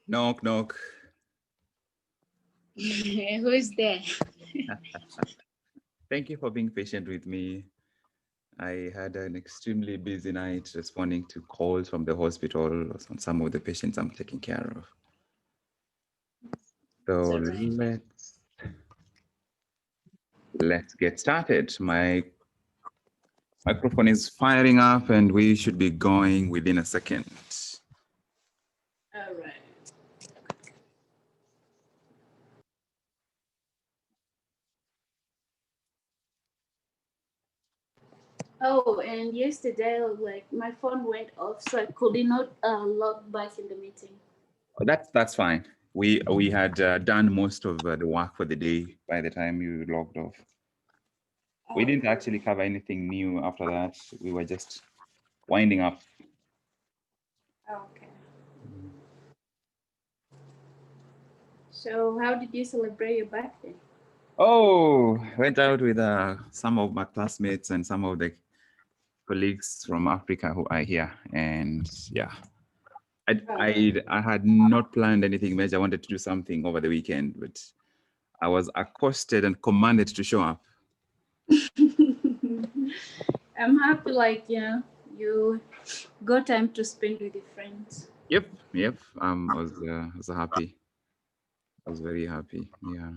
Knock, knock. Who is there? Thank you for being patient with me. I had an extremely busy night responding to calls from the hospital on some of the patients I'm taking care of. It's So all right. let's get started. My microphone is firing up and we should be going within a second. All right. Oh, and yesterday, like my phone went off, so I could not log back in the meeting. That's fine. We had done most of the work for the day by the time you logged off. We Oh, didn't actually cover anything new after that. We were just winding up. okay. So, how did you celebrate your birthday? Oh, went out with some of my classmates and some of the colleagues from Africa who are here, and yeah, Oh. I had not planned anything major. I wanted to do something over the weekend, but I was accosted and commanded to show up. I'm happy, like, you got time to spend with your friends. Yep. Was happy. I was very happy. Yeah.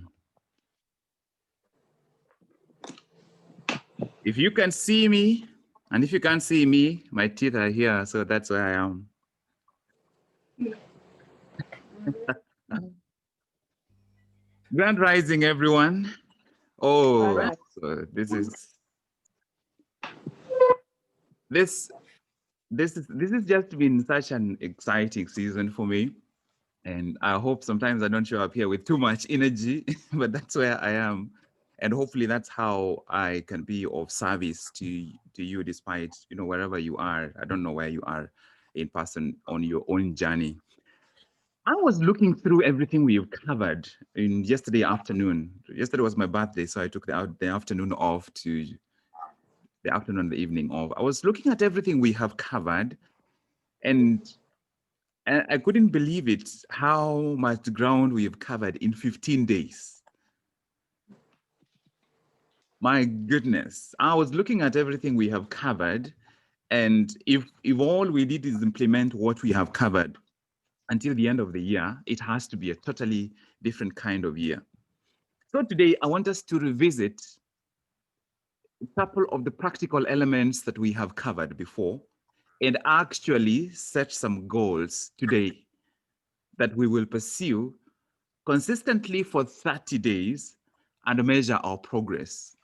If you can see me, and if you can't see me, my teeth are here, so that's where I am. Grand rising, everyone. All Oh, right. so this this has just been such an exciting season for me, and I hope sometimes I don't show up here with too much energy, but that's where I am, and hopefully that's how I can be of service to you, despite wherever you are. I don't know where you are in person on your own journey. I was looking through everything we've covered in yesterday afternoon. Yesterday was my birthday, so I took the afternoon off to the afternoon and the evening off. I was looking at everything we have covered, and I couldn't believe it how much ground we have covered in 15 days. My goodness. I was looking at everything we have covered, and if all we did is implement what we have covered until the end of the year, it has to be a totally different kind of year. So today I want us to revisit a couple of the practical elements that we have covered before and actually set some goals today that we will pursue consistently for 30 days and measure our progress.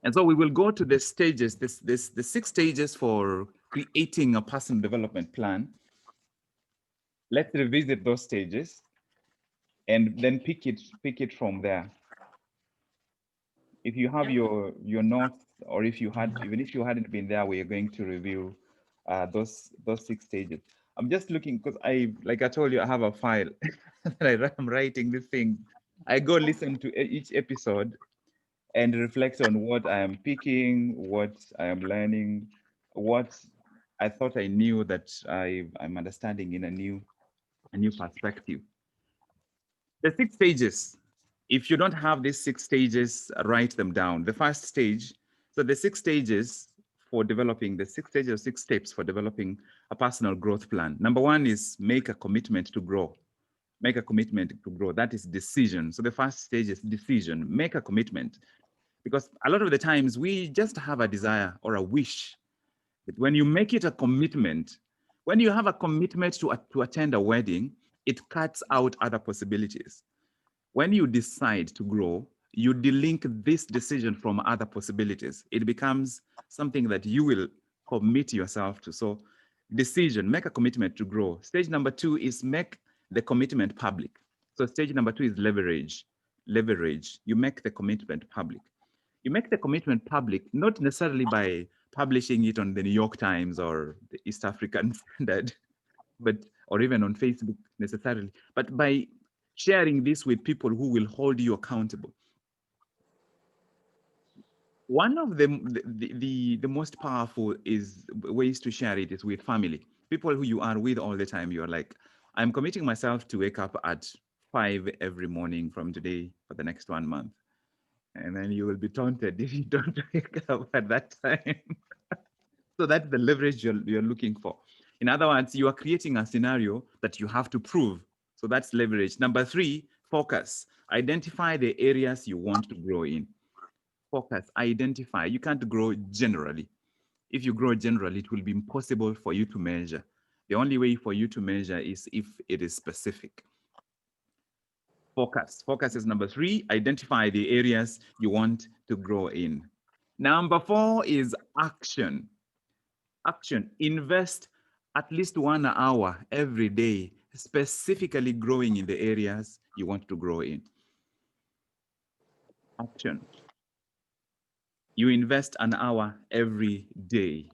And so we will go to the stages, the 6 stages for creating a personal development plan. Let's revisit those stages and then pick it from there. If you have Okay. your notes, or if you had, even if you hadn't been there, we are going to review those 6 stages. I'm just looking because like I told you, I have a file that I'm writing this thing. I go listen to each episode and reflect on what I am picking, what I am learning, what I thought I knew that I'm understanding in a new perspective. The 6 stages. If you don't have these 6 stages, write them down. The first stage, so the 6 stages for developing, the 6 stages or 6 steps for developing a personal growth plan. Number one is make a commitment to grow. Make a commitment to grow. That is decision. So the first stage is decision. Make a commitment. Because a lot of the times we just have a desire or a wish. But when you make it a commitment, when you have a commitment to attend a wedding, it cuts out other possibilities. When you decide to grow, you delink this decision from other possibilities. It becomes something that you will commit yourself to. So, decision, make a commitment to grow. Stage number two is make the commitment public. So, stage number two is leverage. Leverage. You make the commitment public. You make the commitment public, not necessarily by publishing it on the New York Times or the East African Standard, but or even on Facebook necessarily, but by sharing this with people who will hold you accountable. One of the most powerful is ways to share it is with family, people who you are with all the time. You're like, I'm committing myself to wake up at 5 every morning from today for the next 1 month. And then you will be taunted if you don't wake up at that time. So that's the leverage you're looking for. In other words, you are creating a scenario that you have to prove. So that's leverage. Number three, focus. Identify the areas you want to grow in. Focus, identify. You can't grow generally. If you grow generally, it will be impossible for you to measure. The only way for you to measure is if it is specific. Focus. Focus is number three. Identify the areas you want to grow in. Number four is action. Action. Invest at least 1 hour every day, specifically growing in the areas you want to grow in. Action. You invest an hour every day.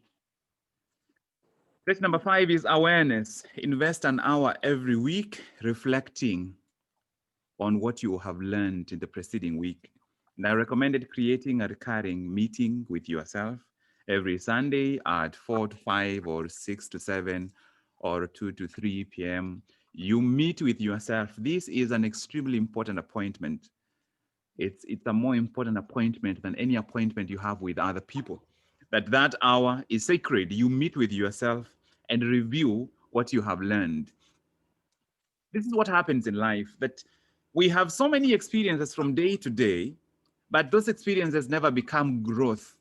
Step number five is awareness. Invest an hour every week reflecting on what you have learned in the preceding week. And I recommended creating a recurring meeting with yourself every Sunday at 4 to 5 or 6 to 7 or 2 to 3 p.m. You meet with yourself. This is an extremely important appointment. It's a more important appointment than any appointment you have with other people. That hour is sacred. You meet with yourself and review what you have learned. This is what happens in life, that we have so many experiences from day to day, but those experiences never become growth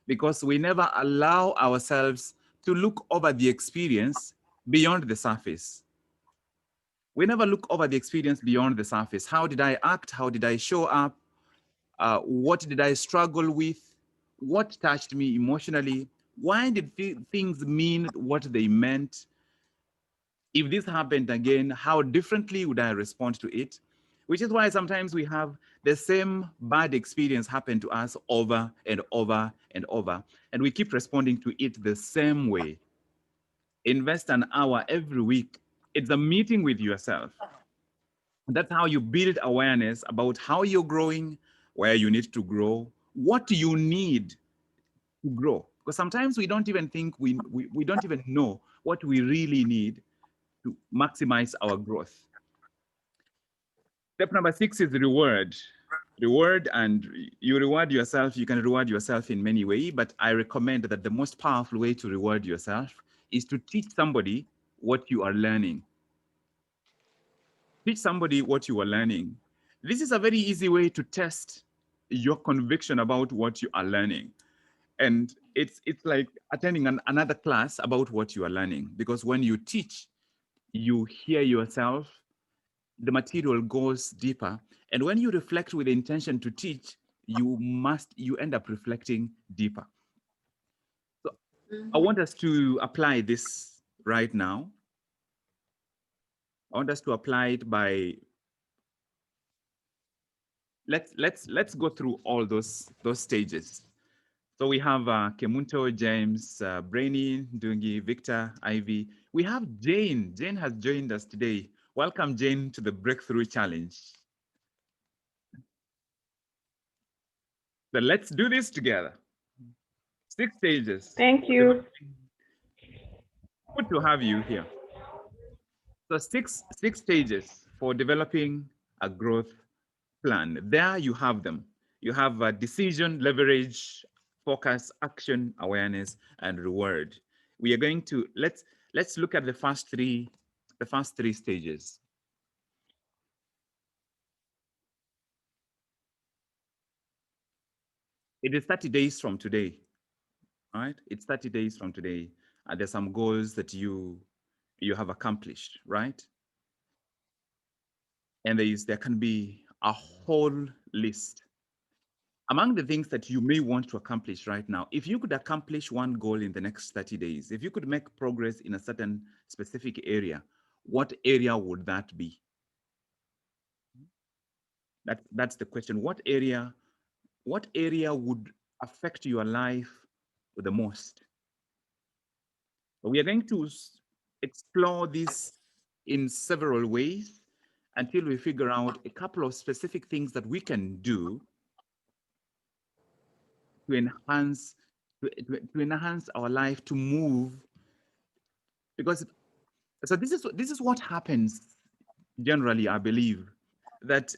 because we never allow ourselves to look over the experience beyond the surface. We never look over the experience beyond the surface. How did I act? How did I show up? What did I struggle with? What touched me emotionally? Why did things mean what they meant? If this happened again, how differently would I respond to it? Which is why sometimes we have the same bad experience happen to us over and over and over, and we keep responding to it the same way. Invest an hour every week. It's a meeting with yourself. That's how you build awareness about how you're growing, where you need to grow, what you need to grow. Because sometimes we don't even think, we don't even know what we really need to maximize our growth. Step number six is reward. Reward, and you reward yourself. You can reward yourself in many ways, but I recommend that the most powerful way to reward yourself is to teach somebody what you are learning. Teach somebody what you are learning. This is a very easy way to test your conviction about what you are learning. And it's like attending another class about what you are learning, because when you teach, you hear yourself, the material goes deeper. And when you reflect with the intention to teach, you end up reflecting deeper. So I Mm-hmm. want us to apply this right now. I want us to apply it by let's go through all those stages. So we have Kemunto, James, Brainy, Dungi, Victor, Ivy. We have Jane. Jane has joined us today. Welcome, Jane, to the Breakthrough Challenge. So let's do this together. 6 stages Thank for you. developing. Good to have you here. So six stages for developing a growth plan. There you have them. You have a decision, leverage, focus, action, awareness, and reward. We are going to let's look at the first three stages. It is 30 days from today, right? It's 30 days from today. There's some goals that you have accomplished, right? And there can be a whole list among the things that you may want to accomplish right now. If you could accomplish one goal in the next 30 days, if you could make progress in a certain specific area, what area would that be? That's the question. What area would affect your life the most? We are going to explore this in several ways until we figure out a couple of specific things that we can do to enhance to enhance our life, to move, because So this is what happens generally, I believe, that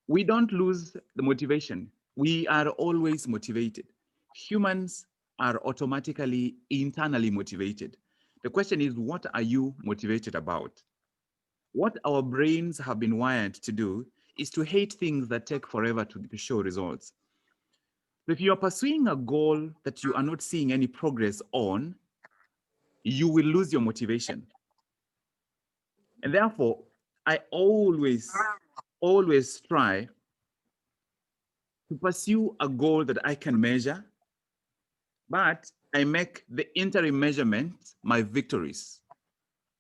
we don't lose the motivation. We are always motivated. Humans are automatically internally motivated. The question is, what are you motivated about? What our brains have been wired to do is to hate things that take forever to show results. So if you are pursuing a goal that you are not seeing any progress on, you will lose your motivation. And therefore, I always try to pursue a goal that I can measure, but I make the interim measurement my victories.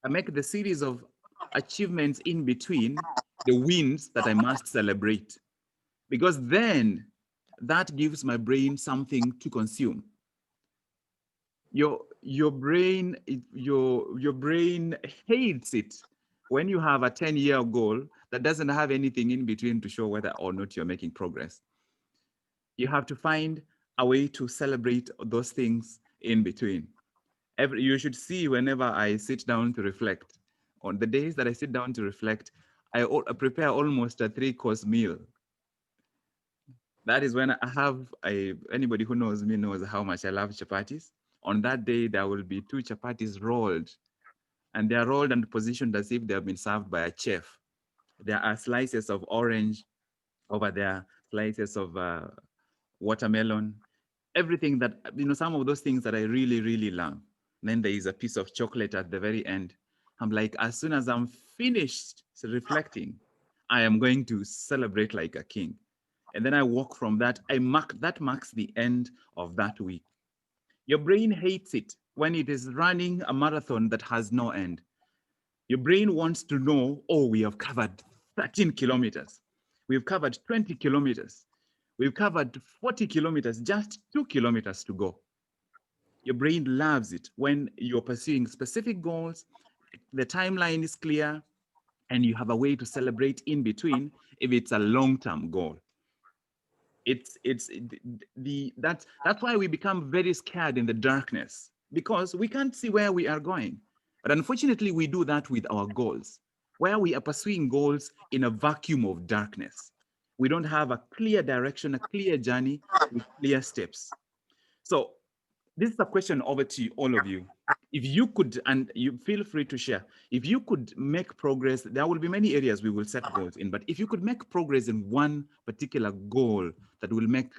I make the series of achievements in between the wins that I must celebrate, because then that gives my brain something to consume. Your brain your brain hates it when you have a 10-year goal that doesn't have anything in between to show whether or not you're making progress. You have to find a way to celebrate those things in between. You should see whenever I sit down to reflect. On the days that I sit down to reflect, I prepare almost a 3-course meal. That is when I have anybody who knows me knows how much I love chapatis. On that day, there will be 2 chapatis rolled, and they are rolled and positioned as if they have been served by a chef. There are slices of orange over there, slices of watermelon, everything that, some of those things that I really, really love. And then there is a piece of chocolate at the very end. I'm like, as soon as I'm finished reflecting, I am going to celebrate like a king. And then I walk from that. That marks the end of that week. Your brain hates it when it is running a marathon that has no end. Your brain wants to know, oh, we have covered 13 kilometers. We've covered 20 kilometers. We've covered 40 kilometers, just 2 kilometers to go. Your brain loves it when you're pursuing specific goals, the timeline is clear, and you have a way to celebrate in between if it's a long-term goal. It's that's why we become very scared in the darkness, because we can't see where we are going. But unfortunately, we do that with our goals, where we are pursuing goals in a vacuum of darkness. We don't have a clear direction, a clear journey with clear steps. So this is a question over to all of you. If you could, and you feel free to share, if you could make progress, there will be many areas we will set goals in, but if you could make progress in one particular goal that will make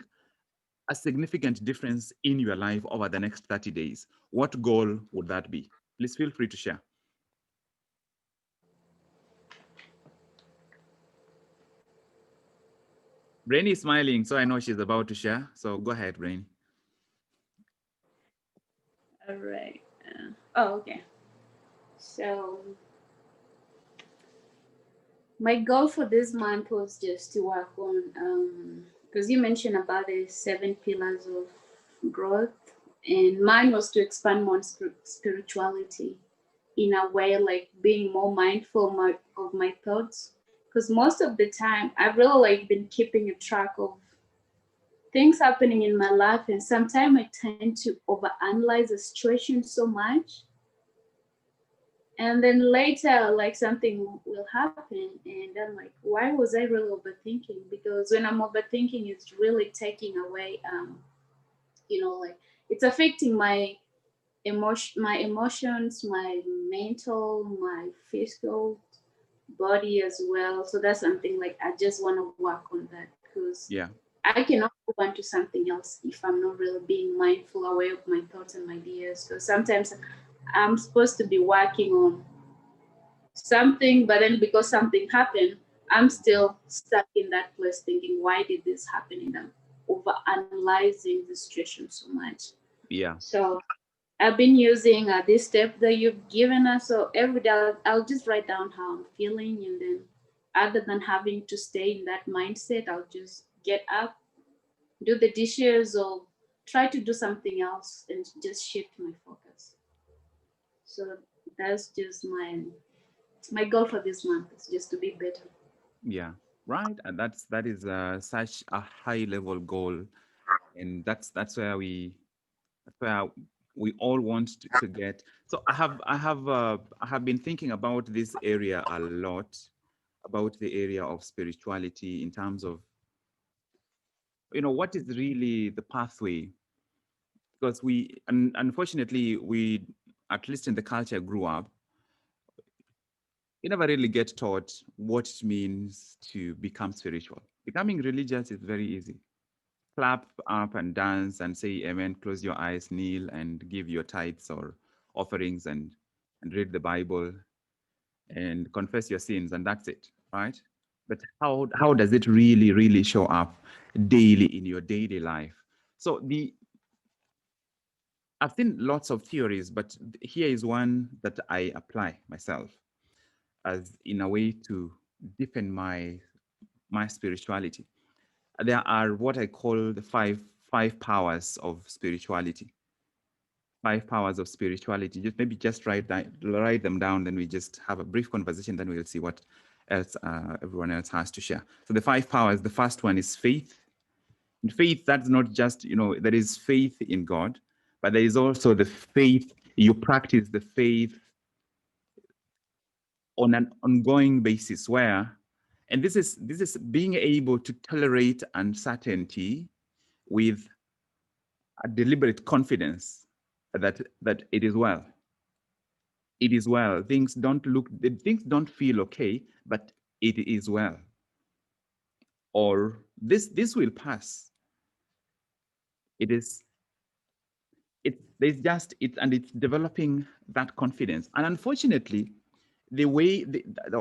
a significant difference in your life over the next 30 days, what goal would that be? Please feel free to share. Brainy is smiling, so I know she's about to share. So go ahead, Brainy. All right. Oh, okay. So my goal for this month was just to work on, because you mentioned about the 7 pillars of growth, and mine was to expand more spirituality in a way, like being more mindful of my thoughts. Because most of the time, I've really like been keeping a track of things happening in my life, and sometimes I tend to overanalyze the situation so much, and then later like something will happen and I'm like, why was I really overthinking? Because when I'm overthinking, it's really taking away, like it's affecting my emotions, my mental, my physical body as well. So that's something like I just want to work on that, because Yeah, I cannot move on to something else if I'm not really being mindful, aware of my thoughts and ideas. Because sometimes I'm supposed to be working on something, but then because something happened, I'm still stuck in that place thinking, why did this happen? And I'm over analyzing the situation so much. yeah, So I've been using this step that you've given us. So every day I'll just write down how I'm feeling, and then other than having to stay in that mindset, I'll just get up, do the dishes, or try to do something else and just shift my focus. So that's just my goal for this month is just to be better. yeah. Right, and that is such a high level goal, and that's where we all want to get. So I have been thinking about this area a lot, about the area of spirituality in terms of, what is really the pathway, because unfortunately, we, at least in the culture I grew up, you never really get taught what it means to become spiritual. Becoming religious is very easy. Clap up and dance and say amen, close your eyes, kneel and give your tithes or offerings, and read the Bible and confess your sins, and that's it, right? But how does it really show up daily in your daily life? So I've seen lots of theories, but here is one that I apply myself as in a way to deepen my spirituality. There are what I call the five powers of spirituality. Five powers of spirituality. Just write them down. Then we just have a brief conversation. Then we'll see what else everyone else has to share. So the five powers. The first one is faith. And faith, that's not just, there is faith in God, but there is also the faith. You practice the faith on an ongoing basis, where, and this is being able to tolerate uncertainty with a deliberate confidence that it is well. It is well. Things don't feel okay, but it is well. Or this will pass. It is there's just it, and it's developing that confidence. And unfortunately, the way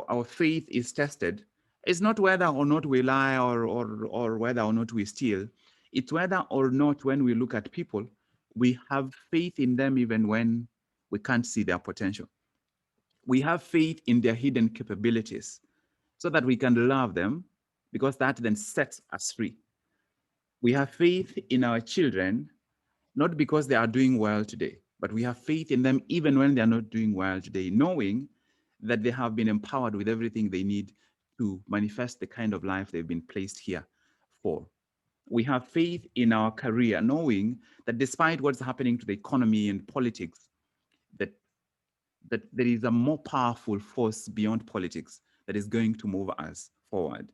our faith is tested is not whether or not we lie, or whether or not we steal. It's whether or not, when we look at people, we have faith in them even when we can't see their potential. We have faith in their hidden capabilities so that we can love them, because that then sets us free. We have faith in our children, not because they are doing well today, but we have faith in them even when they are not doing well today, knowing that they have been empowered with everything they need to manifest the kind of life they've been placed here for. We have faith in our career, knowing that despite what's happening to the economy and politics, that there is a more powerful force beyond politics that is going to move us forward.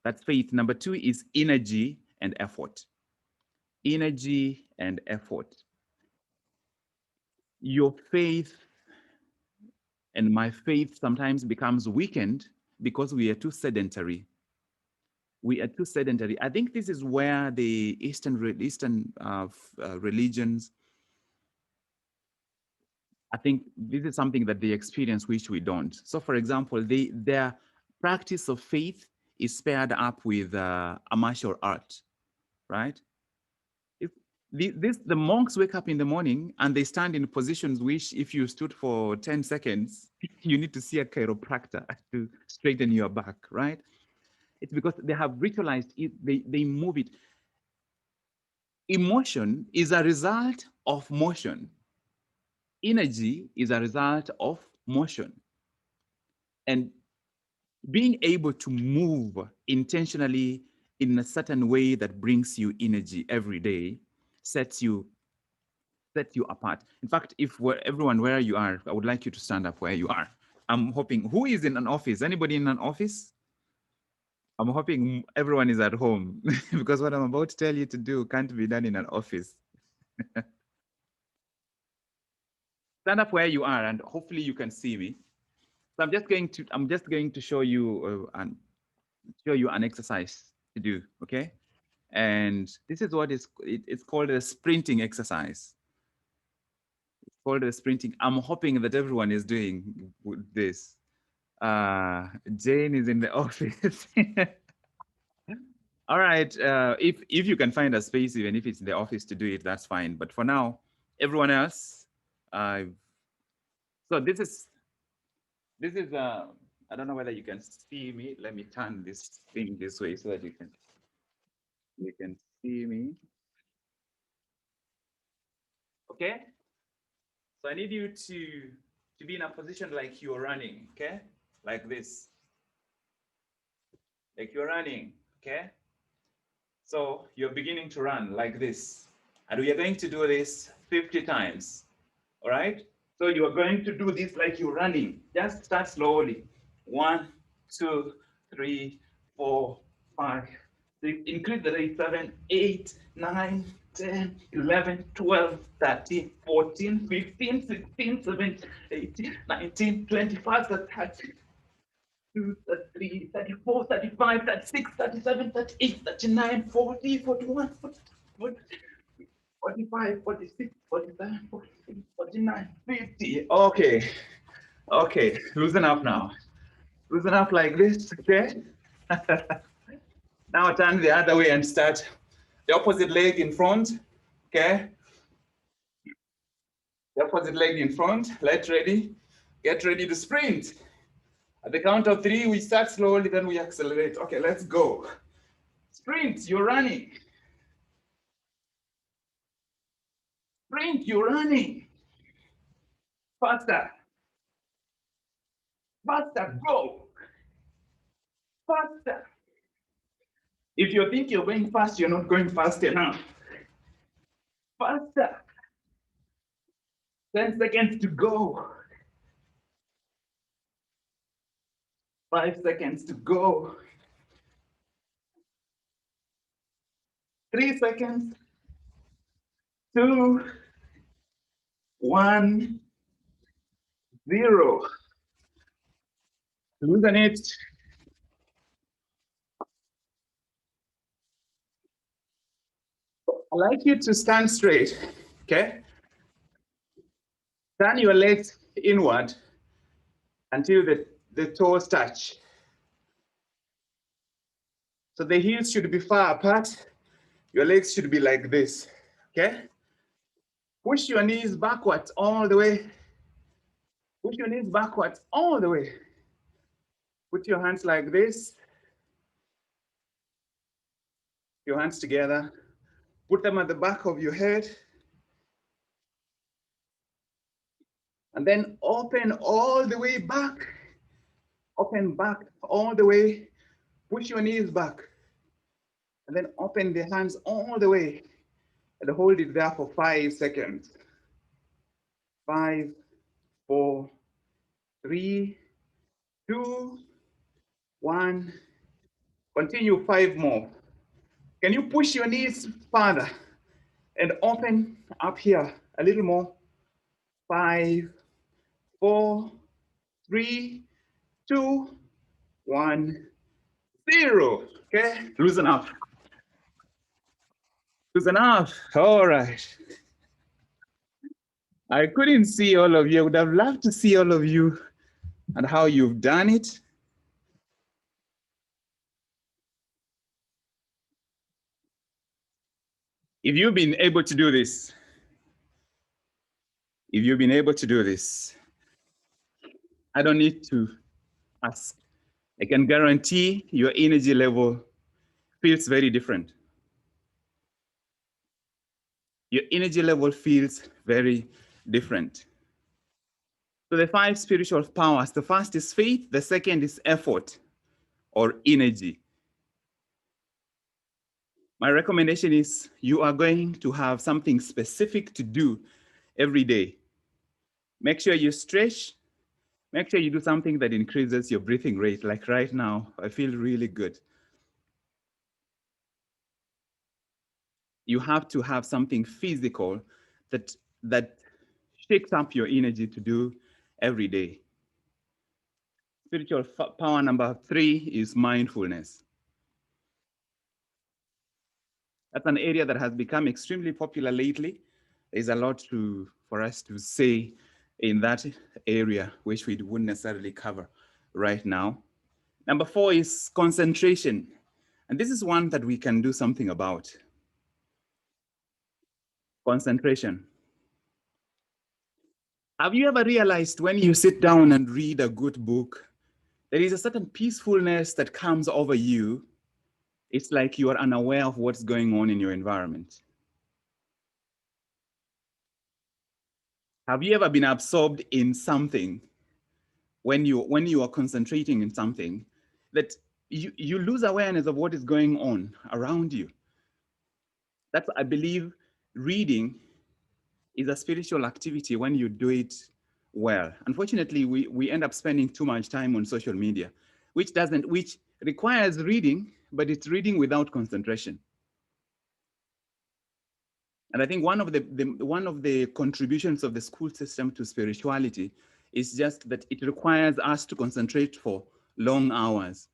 That's faith. Number two is energy and effort. Energy and effort. Your faith and my faith sometimes becomes weakened because we are too sedentary. We are too sedentary. I think this is where the Eastern religions, I think this is something that they experience which we don't. So, for example, their practice of faith is paired up with a martial art, right? If the monks wake up in the morning and they stand in positions which, if you stood for 10 seconds, you need to see a chiropractor to straighten your back, right? It's because they have ritualized it, they move it. Emotion is a result of motion. Energy is a result of motion. And being able to move intentionally in a certain way that brings you energy every day sets you apart. In fact, if everyone where you are, I would like you to stand up where you are. I'm hoping, who is in an office? Anybody in an office? I'm hoping everyone is at home because what I'm about to tell you to do can't be done in an office. Stand up where you are, and hopefully you can see me. So I'm just going to show you an exercise to do. Okay, and this is what it's called a sprinting exercise. It's called a sprinting. I'm hoping that everyone is doing this. Jane is in the office. All right. If you can find a space, even if it's in the office to do it, that's fine. But for now, everyone else. So this is I don't know whether you can see me. Let me turn this thing this way so that you can see me. Okay. So I need you to be in a position like you're running. Okay, like this, like you're running. Okay. So you're beginning to run like this, and we are going to do this 50 times. All right. So you are going to do this like you're running. Just start slowly. 1, 2, 3, 4, 5, 6. Increase the rate. 7, 8, 9, 10, 11, 12, 13, 14, 15, 16, 17, 18, 19, 25, 30. 32, 33, 34, 35, 36, 37, 38, 39, 40, 41, 42, 45, 46, 47, 48, 49, 50. Okay. Okay. Loosen up now. Loosen up like this. Okay. Now turn the other way and start the opposite leg in front. Okay. The opposite leg in front. Let's ready. Get ready to sprint. At the count of 3, we start slowly, then we accelerate. Okay, let's go. Sprint, you're running. Sprint, you're running. Faster. Faster, go. Faster. If you think you're going fast, you're not going fast enough. Faster. 10 seconds to go. 5 seconds to go. 3 seconds. 2, 1, 0. Loosen it. I'd like you to stand straight, okay? Turn your legs inward until the toes touch. So the heels should be far apart. Your legs should be like this, okay? Push your knees backwards all the way. Push your knees backwards all the way. Put your hands like this. Your hands together. Put them at the back of your head. And then open all the way back. Open back all the way. Push your knees back. And then open the hands all the way. And hold it there for 5 seconds. 5, 4, 3, 2, 1. Continue 5 more. Can you push your knees further and open up here a little more? 5, 4, 3, 2, 1, 0. Okay, loosen up. Loosen up. All right. I couldn't see all of you. I would have loved to see all of you and how you've done it. If you've been able to do this, I don't need to ask. I can guarantee your energy level feels very different. Your energy level feels very different. So the 5 spiritual powers, the first is faith, the second is effort or energy. My recommendation is you are going to have something specific to do every day. Make sure you stretch. Make sure you do something that increases your breathing rate. Like right now, I feel really good. You have to have something physical that shakes up your energy to do every day. Spiritual power number 3 is mindfulness. That's an area that has become extremely popular lately. There's a lot for us to say in that area, which we wouldn't necessarily cover right now. Number 4 is concentration. And this is one that we can do something about. Concentration. Have you ever realized when you sit down and read a good book, there is a certain peacefulness that comes over you? It's like you are unaware of what's going on in your environment. Have you ever been absorbed in something when you are concentrating in something that you lose awareness of what is going on around you? That's, I believe, reading is a spiritual activity when you do it well. Unfortunately, we end up spending too much time on social media, which requires reading, but it's reading without concentration. And I think one of the contributions of the school system to spirituality is just that it requires us to concentrate for long hours.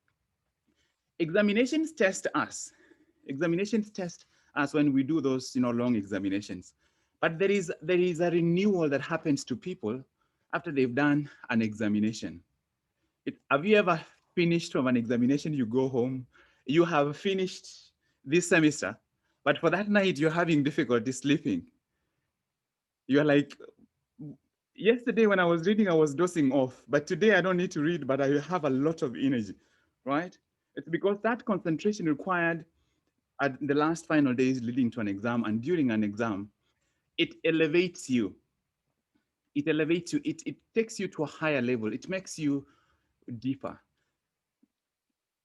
Examinations test us. Examinations test us when we do those, long examinations. But there is a renewal that happens to people after they've done an examination. Have you ever finished from an examination? You go home, you have finished this semester, but for that night you're having difficulty sleeping. You're like, yesterday when I was reading, I was dozing off, but today I don't need to read, but I have a lot of energy, right? It's because that concentration required at the last final days leading to an exam and during an exam, it elevates you. It elevates you. It takes you to a higher level. It makes you deeper.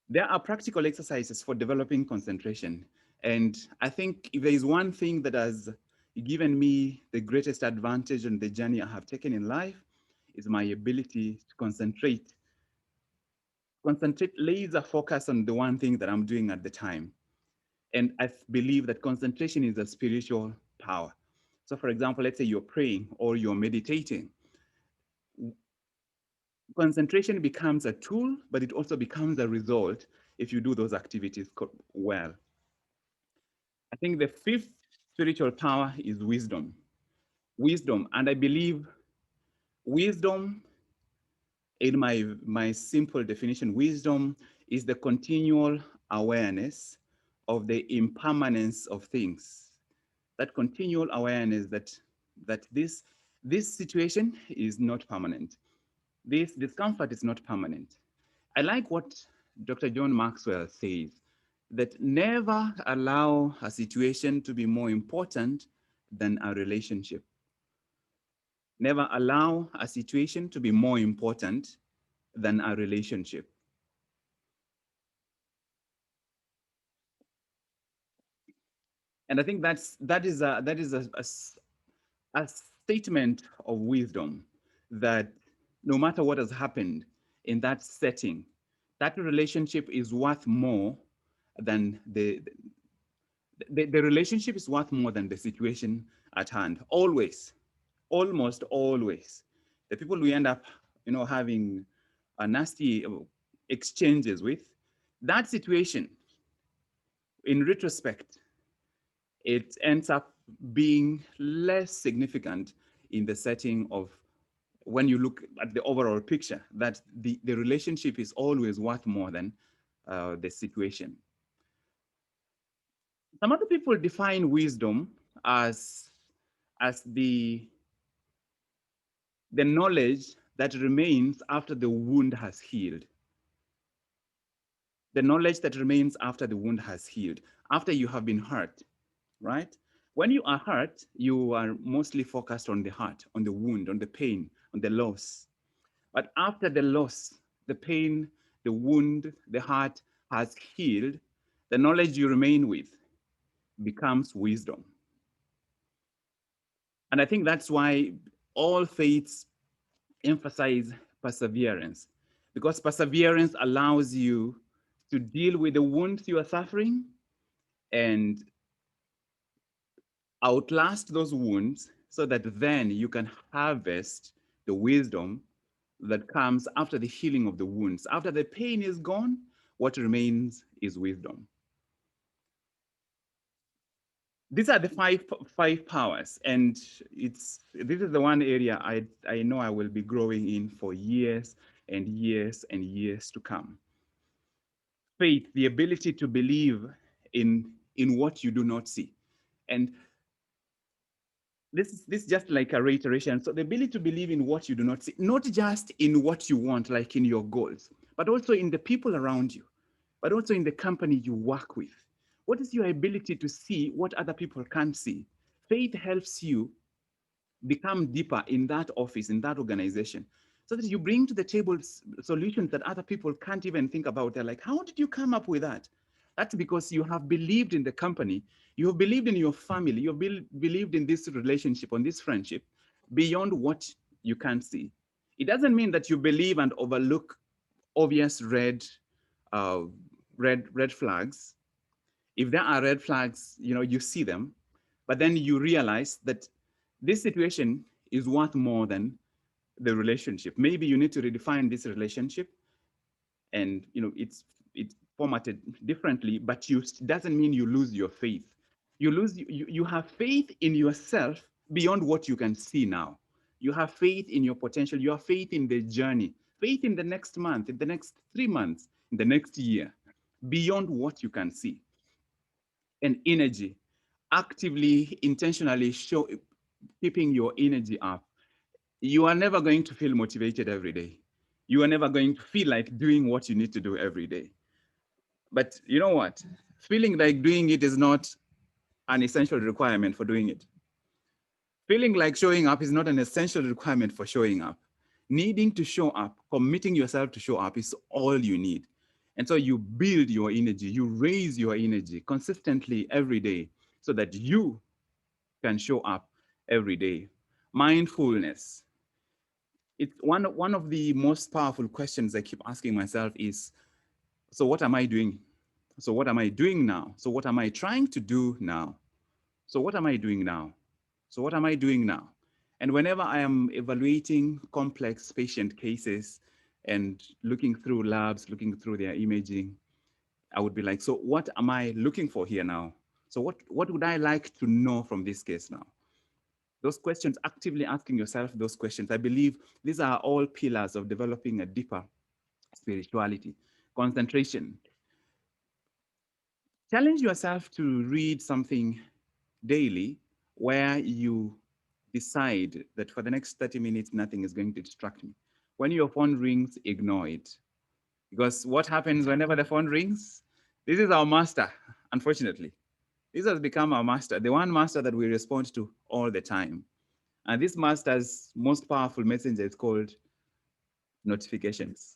There are practical exercises for developing concentration. And I think if there is one thing that has given me the greatest advantage on the journey I have taken in life, is my ability to concentrate, laser focus on the one thing that I'm doing at the time. And I believe that concentration is a spiritual power. So for example, let's say you're praying or you're meditating. Concentration becomes a tool, but it also becomes a result if you do those activities well. I think the fifth spiritual power is wisdom. Wisdom, and I believe wisdom, in my simple definition, wisdom is the continual awareness of the impermanence of things. That continual awareness that this situation is not permanent. This discomfort is not permanent. I like what Dr. John Maxwell says, that never allow a situation to be more important than a relationship. Never allow a situation to be more important than a relationship. And I think that is a statement of wisdom, that no matter what has happened in that setting, that relationship is worth more than the relationship is worth more than the situation at hand. Always, almost always. The people we end up, having a nasty exchanges with, that situation, in retrospect, it ends up being less significant in the setting of when you look at the overall picture, that the relationship is always worth more than the situation. Some other people define wisdom as the knowledge that remains after the wound has healed. The knowledge that remains after the wound has healed, after you have been hurt, right? When you are hurt, you are mostly focused on the hurt, on the wound, on the pain, on the loss. But after the loss, the pain, the wound, the hurt has healed, the knowledge you remain with becomes wisdom. And I think that's why all faiths emphasize perseverance, because perseverance allows you to deal with the wounds you are suffering and outlast those wounds so that then you can harvest the wisdom that comes after the healing of the wounds. After the pain is gone, what remains is wisdom. These are the five powers, and this is the one area I know I will be growing in for years and years and years to come. Faith, the ability to believe in what you do not see. And this is just like a reiteration. So the ability to believe in what you do not see, not just in what you want, like in your goals, but also in the people around you, but also in the company you work with. What is your ability to see what other people can't see? Faith helps you become deeper in that office, in that organization, so that you bring to the table solutions that other people can't even think about. They're like, how did you come up with that? That's because you have believed in the company. You have believed in your family. You have believed in this relationship, on this friendship, beyond what you can see. It doesn't mean that you believe and overlook obvious uh, red flags. If there are red flags, you see them, but then you realize that this situation is worth more than the relationship. Maybe you need to redefine this relationship, and it's formatted differently, but you doesn't mean you lose your faith. You have faith in yourself beyond what you can see now. You have faith in your potential. You have faith in the journey, faith in the next month, in the next 3 months, in the next year, beyond what you can see. And energy, actively, intentionally keeping your energy up. You are never going to feel motivated every day. You are never going to feel like doing what you need to do every day. But you know what? Feeling like doing it is not an essential requirement for doing it. Feeling like showing up is not an essential requirement for showing up. Needing to show up, committing yourself to show up is all you need. And so you build your energy, you raise your energy consistently every day so that you can show up every day. Mindfulness. It's one of the most powerful questions I keep asking myself is, so what am I doing? So what am I doing now? So what am I trying to do now? So what am I doing now? So what am I doing now? And whenever I am evaluating complex patient cases and looking through labs, looking through their imaging, I would be like, so what am I looking for here now? So what would I like to know from this case now? Those questions, actively asking yourself those questions, I believe these are all pillars of developing a deeper spirituality. Concentration. Challenge yourself to read something daily where you decide that for the next 30 minutes, nothing is going to distract me. When your phone rings, ignore it. Because what happens whenever the phone rings? This is our master, unfortunately. This has become our master, the one master that we respond to all the time. And this master's most powerful messenger is called notifications.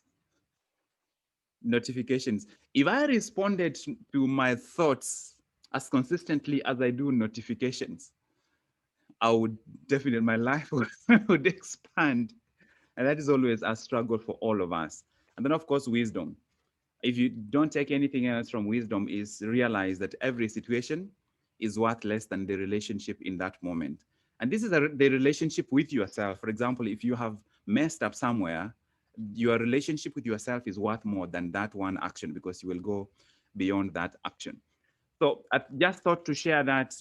Notifications. If I responded to my thoughts as consistently as I do notifications, I would definitely, my life would expand. And that is always a struggle for all of us. And then, of course, wisdom. If you don't take anything else from wisdom, is realize that every situation is worth less than the relationship in that moment. And this is the relationship with yourself. For example, if you have messed up somewhere, your relationship with yourself is worth more than that one action, because you will go beyond that action. So I just thought to share that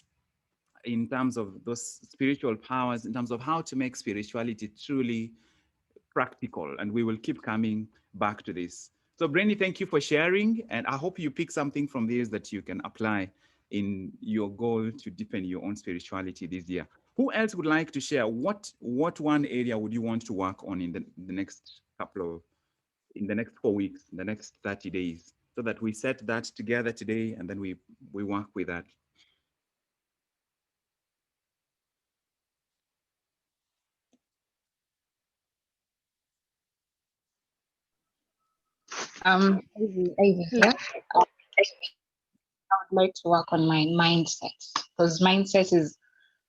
in terms of those spiritual powers, in terms of how to make spirituality truly practical. And we will keep coming back to this. So Brandy, thank you for sharing. And I hope you pick something from this that you can apply in your goal to deepen your own spirituality this year. Who else would like to share? What one area would you want to work on in the next in the next 4 weeks, in the next 30 days, so that we set that together today and then we work with that? Ivy here. I would like to work on my mindset, because mindset is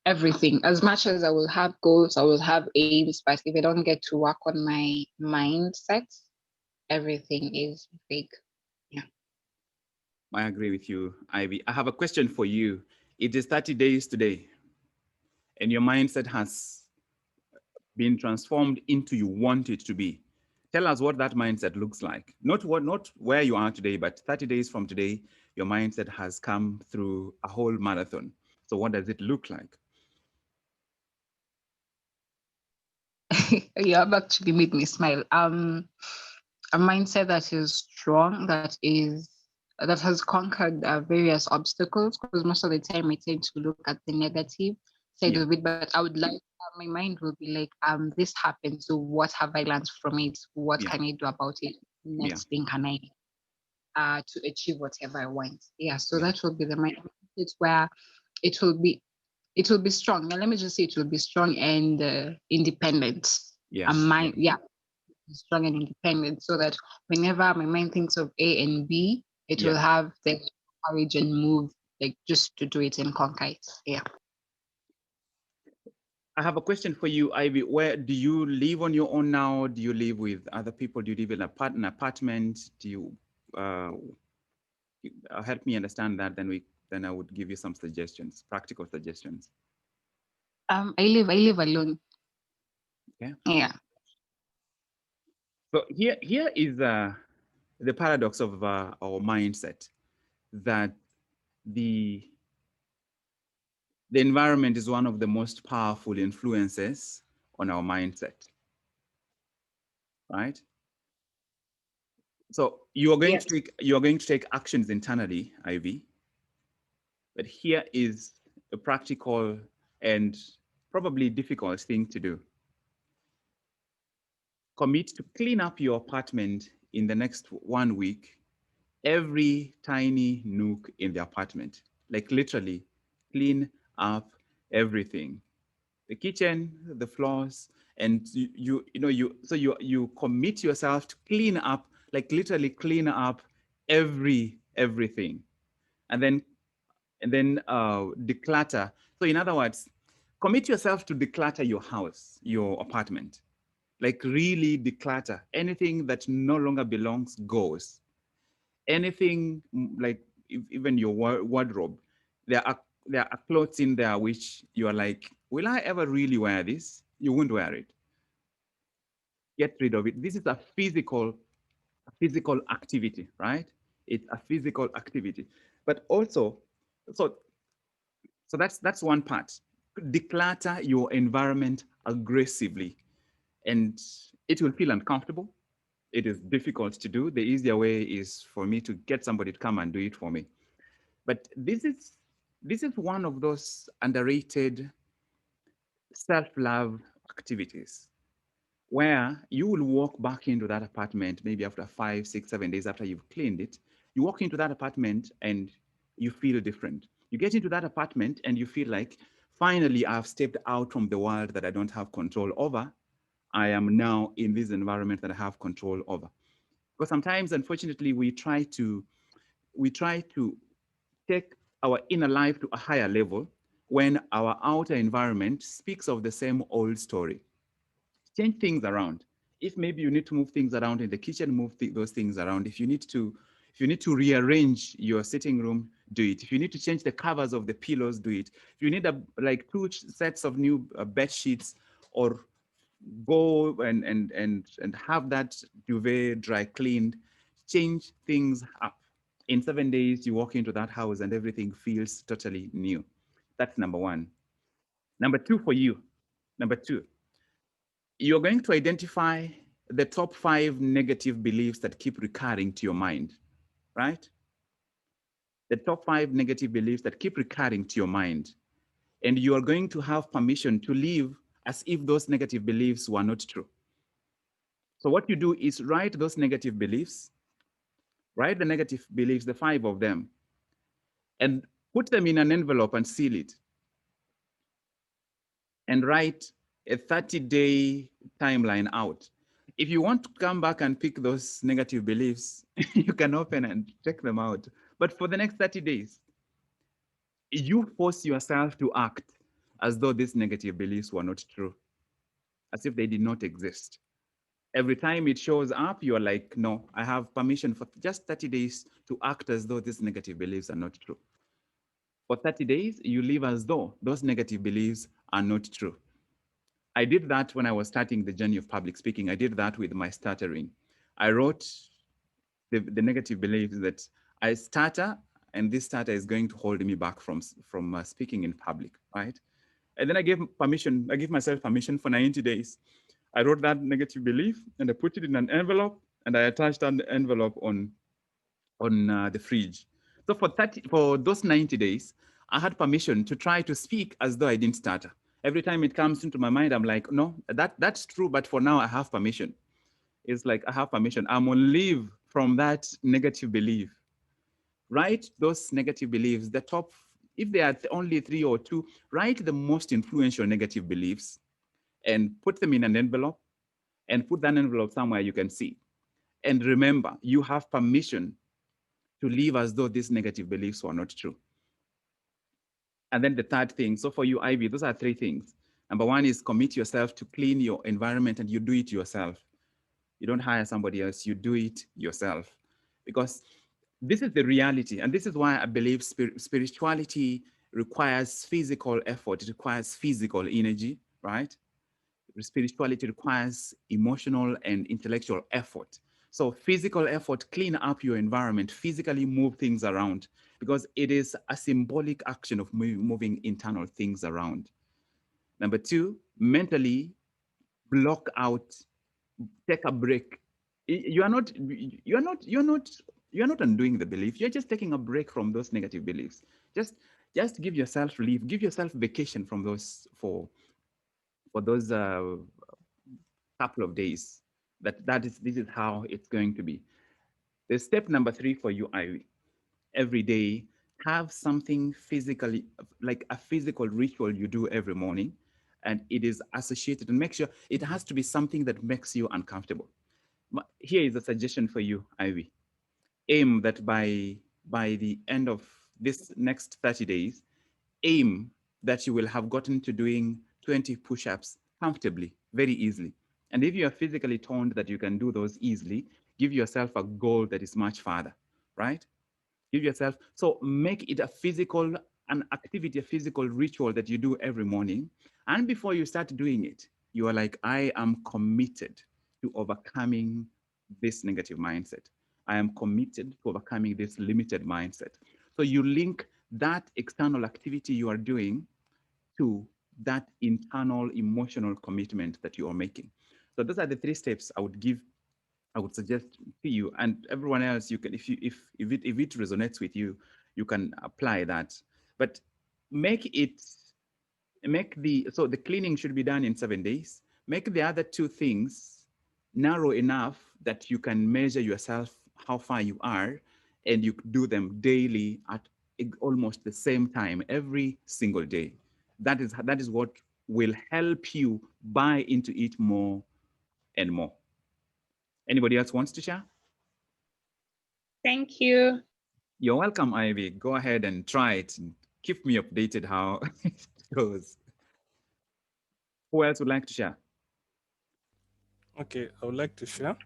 everything. As much as I will have goals, I will have aims, but if I don't get to work on my mindset, everything is big. Yeah. I agree with you, Ivy. I have a question for you. It is 30 days today, and your mindset has been transformed into you want it to be. Tell us what that mindset looks like. Not where you are today, but 30 days from today, your mindset has come through a whole marathon. So what does it look like? You have actually made me smile. A mindset that is strong, that has conquered various obstacles, because most of the time I tend to look at the negative side Yeah, of it, but I would like, my mind will be like, this happened, so what have I learned from it? What yeah, can I do about it? yeah, Next thing can I to achieve whatever I want? Yeah, so yeah, that will be the mindset where it will be it will be strong. Now, let me just say it will be strong and independent. yeah, A yeah, mind, yeah, strong and independent, so that whenever my mind thinks of A and B, it will yeah, have the courage and move like just to do it in concrete. Yeah. I have a question for you, Ivy. Where do you live on your own now? Do you live with other people? Do you live in an apartment? Do you help me understand that? Then I would give you some suggestions, practical suggestions. I live alone. Okay. Yeah. So here is the paradox of our mindset, that the environment is one of the most powerful influences on our mindset, right? So you are going Yes. to take actions internally, Ivy. But here is a practical and probably difficult thing to do. Commit to clean up your apartment in the next 1 week, every tiny nook in the apartment, like literally clean up everything, the kitchen, the floors, and you commit yourself to clean up, like literally clean up everything, and then declutter. So in other words, commit yourself to declutter your house, your apartment, like really declutter. Anything that no longer belongs goes. Anything like even your wardrobe, there are clothes in there which you are like, will I ever really wear this? You won't wear it. Get rid of it. This is a physical activity, right? It's a physical activity. But also, so that's one part. Declutter your environment aggressively, and it will feel uncomfortable. It is difficult to do. The easier way is for me to get somebody to come and do it for me. But this is one of those underrated self-love activities where you will walk back into that apartment maybe after 5, 6, 7 days after you've cleaned it. You walk into that apartment and you feel different. You get into that apartment and you feel like, finally, I've stepped out from the world that I don't have control over. I am now in this environment that I have control over. Because sometimes, unfortunately, we try to take our inner life to a higher level when our outer environment speaks of the same old story. Change things around. If maybe you need to move things around in the kitchen, move those things around. If you need to rearrange your sitting room, do it. If you need to change the covers of the pillows, do it. If you need like 2 sets of new bed sheets, or go and have that duvet dry cleaned, change things up. In 7 days, you walk into that house and everything feels totally new. That's number one. Number two for you. Number two, you're going to identify the top 5 negative beliefs that keep recurring to your mind, right? The top 5 negative beliefs that keep recurring to your mind. And you are going to have permission to live as if those negative beliefs were not true. So what you do is write those negative beliefs, write the negative beliefs, the 5 of them, and put them in an envelope and seal it. And write a 30-day timeline out. If you want to come back and pick those negative beliefs, you can open and check them out. But for the next 30 days, you force yourself to act as though these negative beliefs were not true, as if they did not exist. Every time it shows up, you're like, no, I have permission for just 30 days to act as though these negative beliefs are not true. For 30 days, you live as though those negative beliefs are not true. I did that when I was starting the journey of public speaking. I did that with my stuttering. I wrote the negative beliefs that I stutter, and this stutter is going to hold me back from speaking in public, right? And then I gave myself permission for 90 days. I wrote that negative belief and I put it in an envelope, and I attached that envelope on the fridge. So for those 90 days, I had permission to try to speak as though I didn't stutter. Every time it comes into my mind, I'm like, no, that's true, but for now I have permission. It's like I have permission. I'm on leave from that negative belief. Write those negative beliefs, the top, if there are only 3 or 2, write the most influential negative beliefs and put them in an envelope, and put that envelope somewhere you can see. And remember, you have permission to live as though these negative beliefs were not true. And then the third thing, so for you, Ivy, those are three things. Number one is commit yourself to clean your environment, and you do it yourself. You don't hire somebody else, you do it yourself. Because this is the reality. And this is why I believe spirituality requires physical effort, it requires physical energy, right? Spirituality requires emotional and intellectual effort. So physical effort, clean up your environment, physically move things around, because it is a symbolic action of moving internal things around. Number two, mentally block out, take a break. You are not, you are not, you're not, you're not undoing the belief. You're just taking a break from those negative beliefs. Just, just give yourself leave, give yourself vacation from those for those couple of days. This is how it's going to be. The step number three for you, I every day have something physically, like a physical ritual you do every morning, and it is associated, and make sure it has to be something that makes you uncomfortable. Here is a suggestion for you, Ivy. Aim that by the end of this next 30 days, aim that you will have gotten to doing 20 push-ups comfortably, very easily. And if you are physically toned that you can do those easily, give yourself a goal that is much farther, right? Give yourself, so make it a physical, an activity, a physical ritual that you do every morning. And before you start doing it, you are like, I am committed to overcoming this negative mindset. I am committed to overcoming this limited mindset. So you link that external activity you are doing to that internal emotional commitment that you are making. So those are the three steps I would suggest to you and everyone else. You can, if it resonates with you, you can apply that. But make it, make the, so the cleaning should be done in 7 days. Make the other two things narrow enough that you can measure yourself how far you are, and you do them daily at almost the same time every single day. That is what will help you buy into it more and more. Anybody else wants to share? Thank you. You're welcome, Ivy. Go ahead and try it. And keep me updated how it goes. Who else would like to share? Okay, I would like to share.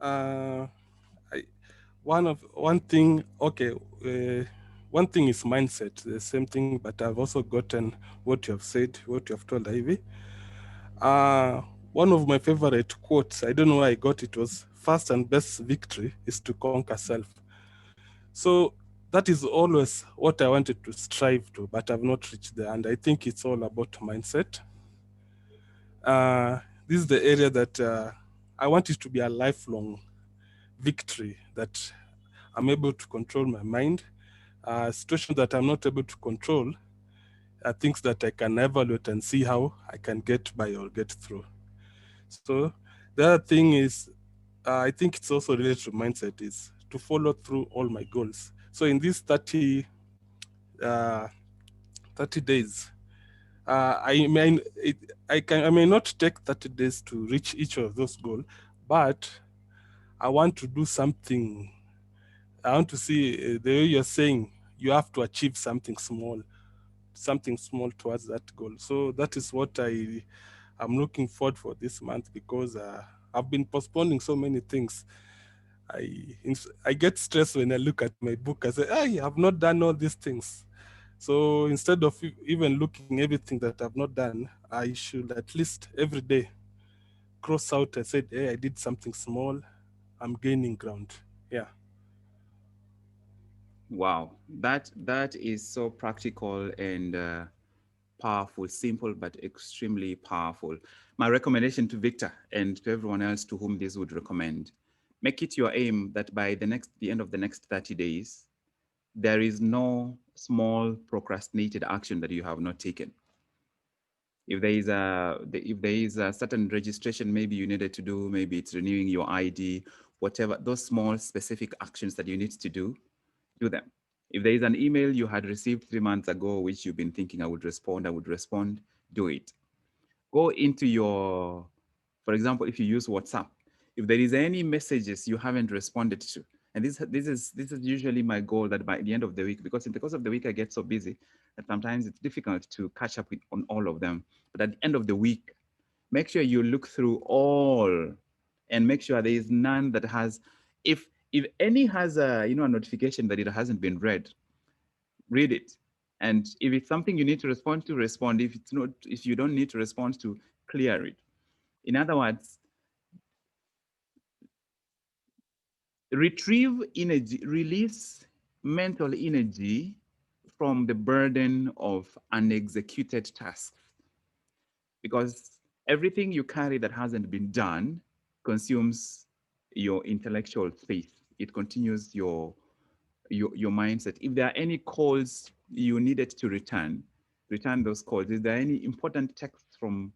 Uh, I, one thing. Okay, one thing is mindset. The same thing, but I've also gotten what you have said, what you have told Ivy. One of my favorite quotes, I don't know where I got it, was first and best victory is to conquer self. So that is always what I wanted to strive to, but I've not reached there. And I think it's all about mindset. This is the area that I want it to be a lifelong victory, that I'm able to control my mind. Situations that I'm not able to control are things that I can evaluate and see how I can get by or get through. So the other thing is, I think it's also related to mindset, is to follow through all my goals. So in these 30 days, I may not take 30 days to reach each of those goals, but I want to do something. I want to see the way you're saying you have to achieve something small towards that goal. So that is what I'm looking forward for this month, because I've been postponing so many things. I get stressed when I look at my book. I say, I have not done all these things. So instead of even looking everything that I've not done, I should at least every day cross out and say, hey, I did something small. I'm gaining ground. Yeah. Wow, that is so practical and powerful, simple but extremely powerful. My recommendation to Victor and to everyone else to whom this would recommend: make it your aim that by the end of the next 30 days, there is no small procrastinated action that you have not taken. If there is a certain registration maybe you needed to do, maybe it's renewing your ID, whatever, those small specific actions that you need to do them. If there is an email you had received 3 months ago, which you've been thinking, I would respond, do it. Go into your, for example, if you use WhatsApp, if there is any messages you haven't responded to, And this is usually my goal, that by the end of the week, because in the course of the week I get so busy that sometimes it's difficult to catch up on all of them. But at the end of the week, make sure you look through all and make sure there is none that has, if any has a a notification that it hasn't been read, read it. And if it's something you need to respond to, respond. If it's not, if you don't need to respond to, clear it. In other words, retrieve energy, release mental energy from the burden of unexecuted tasks, because everything you carry that hasn't been done consumes your intellectual space. It continues your mindset. If there are any calls you needed to return those calls. Is there any important texts from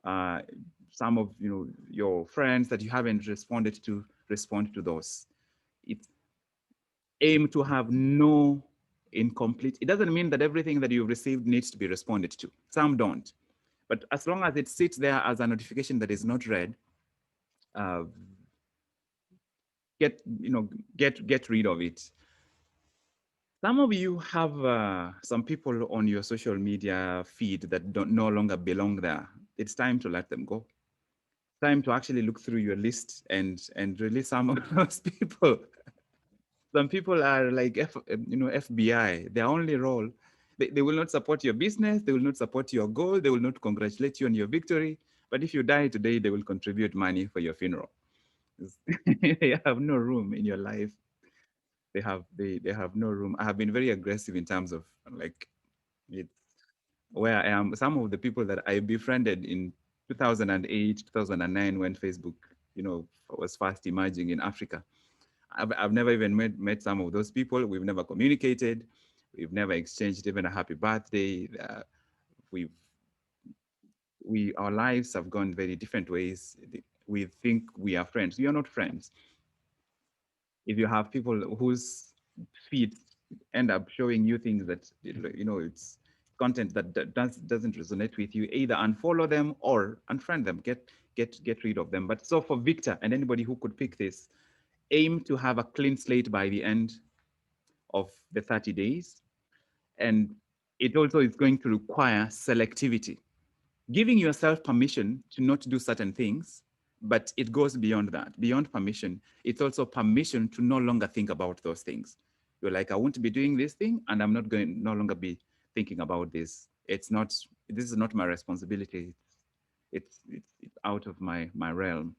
uh, some of your friends that you haven't responded to? Respond to those. It's aim to have no incomplete. It doesn't mean that everything that you've received needs to be responded to. Some don't. But as long as it sits there as a notification that is not read, uh, get rid of it. Some of you have some people on your social media feed that don't no longer belong there. It's time to let them go. Time to actually look through your list and release some of those people. Some people are like FBI. Their only role, they will not support your business. They will not support your goal. They will not congratulate you on your victory. But if you die today, they will contribute money for your funeral. They have no room in your life. They have no room. I have been very aggressive in terms of like it's where I am. Some of the people that I befriended in 2008, 2009, when Facebook, was fast emerging in Africa. I've never even met some of those people. We've never communicated. We've never exchanged even a happy birthday. Our lives have gone very different ways. We think we are friends. We are not friends. If you have people whose feed end up showing you things that it's content that doesn't resonate with you, either unfollow them or unfriend them. Get rid of them. But so for Victor and anybody who could pick this, aim to have a clean slate by the end of the 30 days. And it also is going to require selectivity, giving yourself permission to not do certain things, but it goes beyond that. Beyond permission, it's also permission to no longer think about those things. You're like, I won't be doing this thing, and I'm not going to no longer be thinking about this. This is not my responsibility. It's out of my realm.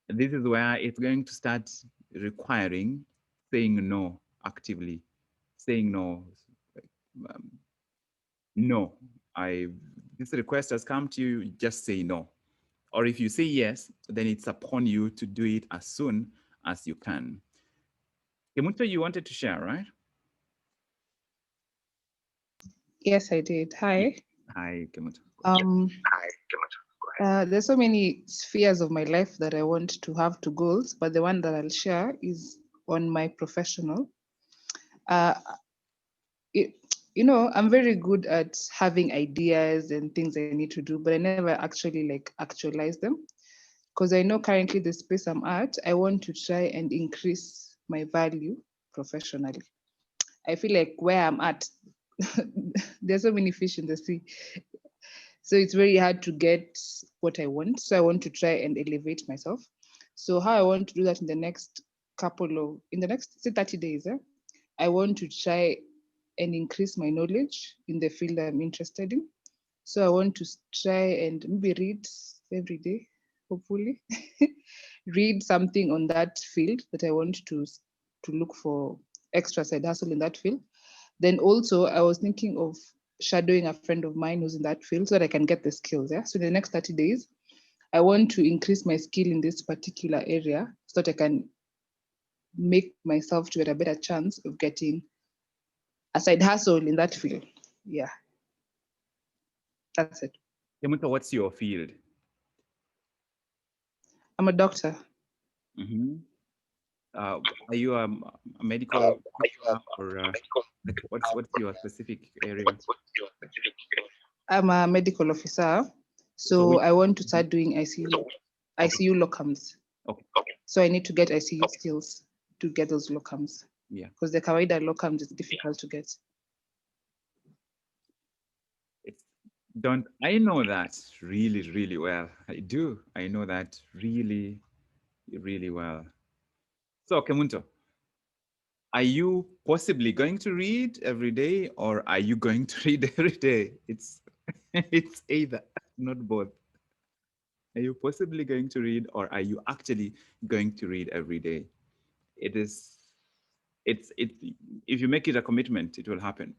This is where it's going to start requiring saying no actively, saying no. Um, no, this request has come to you, just say no. Or if you say yes, then it's upon you to do it as soon as you can. Kemuto, you wanted to share, right? Yes, I did. Hi. Hi, Kemuto. There's so many spheres of my life that I want to have to goals, but the one that I'll share is on my professional. I'm very good at having ideas and things I need to do, but I never actually actualize them. Because I know currently the space I'm at, I want to try and increase my value professionally. I feel like where I'm at, there's so many fish in the sea. So it's very hard to get what I want. So I want to try and elevate myself. So how I want to do that in the next say 30 days, I want to try and increase my knowledge in the field I'm interested in. So I want to try and maybe read every day, hopefully, read something on that field that I want to look for extra side hustle in that field. Then also I was thinking of shadowing a friend of mine who's in that field so that I can get the skills. Yeah. So in the next 30 days, I want to increase my skill in this particular area so that I can make myself to get a better chance of getting a side hustle in that field. Yeah. That's it. Kemuto, what's your field? I'm a doctor. Mm-hmm. Are you a medical or what's your specific area? I'm a medical officer, so I want to start doing ICU locums. Okay. So I need to get ICU skills. to get those locums. Yeah. Because the kawaida locums is difficult to get. Don't I know that really, really well. I do. I know that really, really well. So, Kemunto, are you possibly going to read every day, or are you going to read every day? It's it's either, not both. Are you possibly going to read, or are you actually going to read every day? It is. It's. If you make it a commitment, it will happen.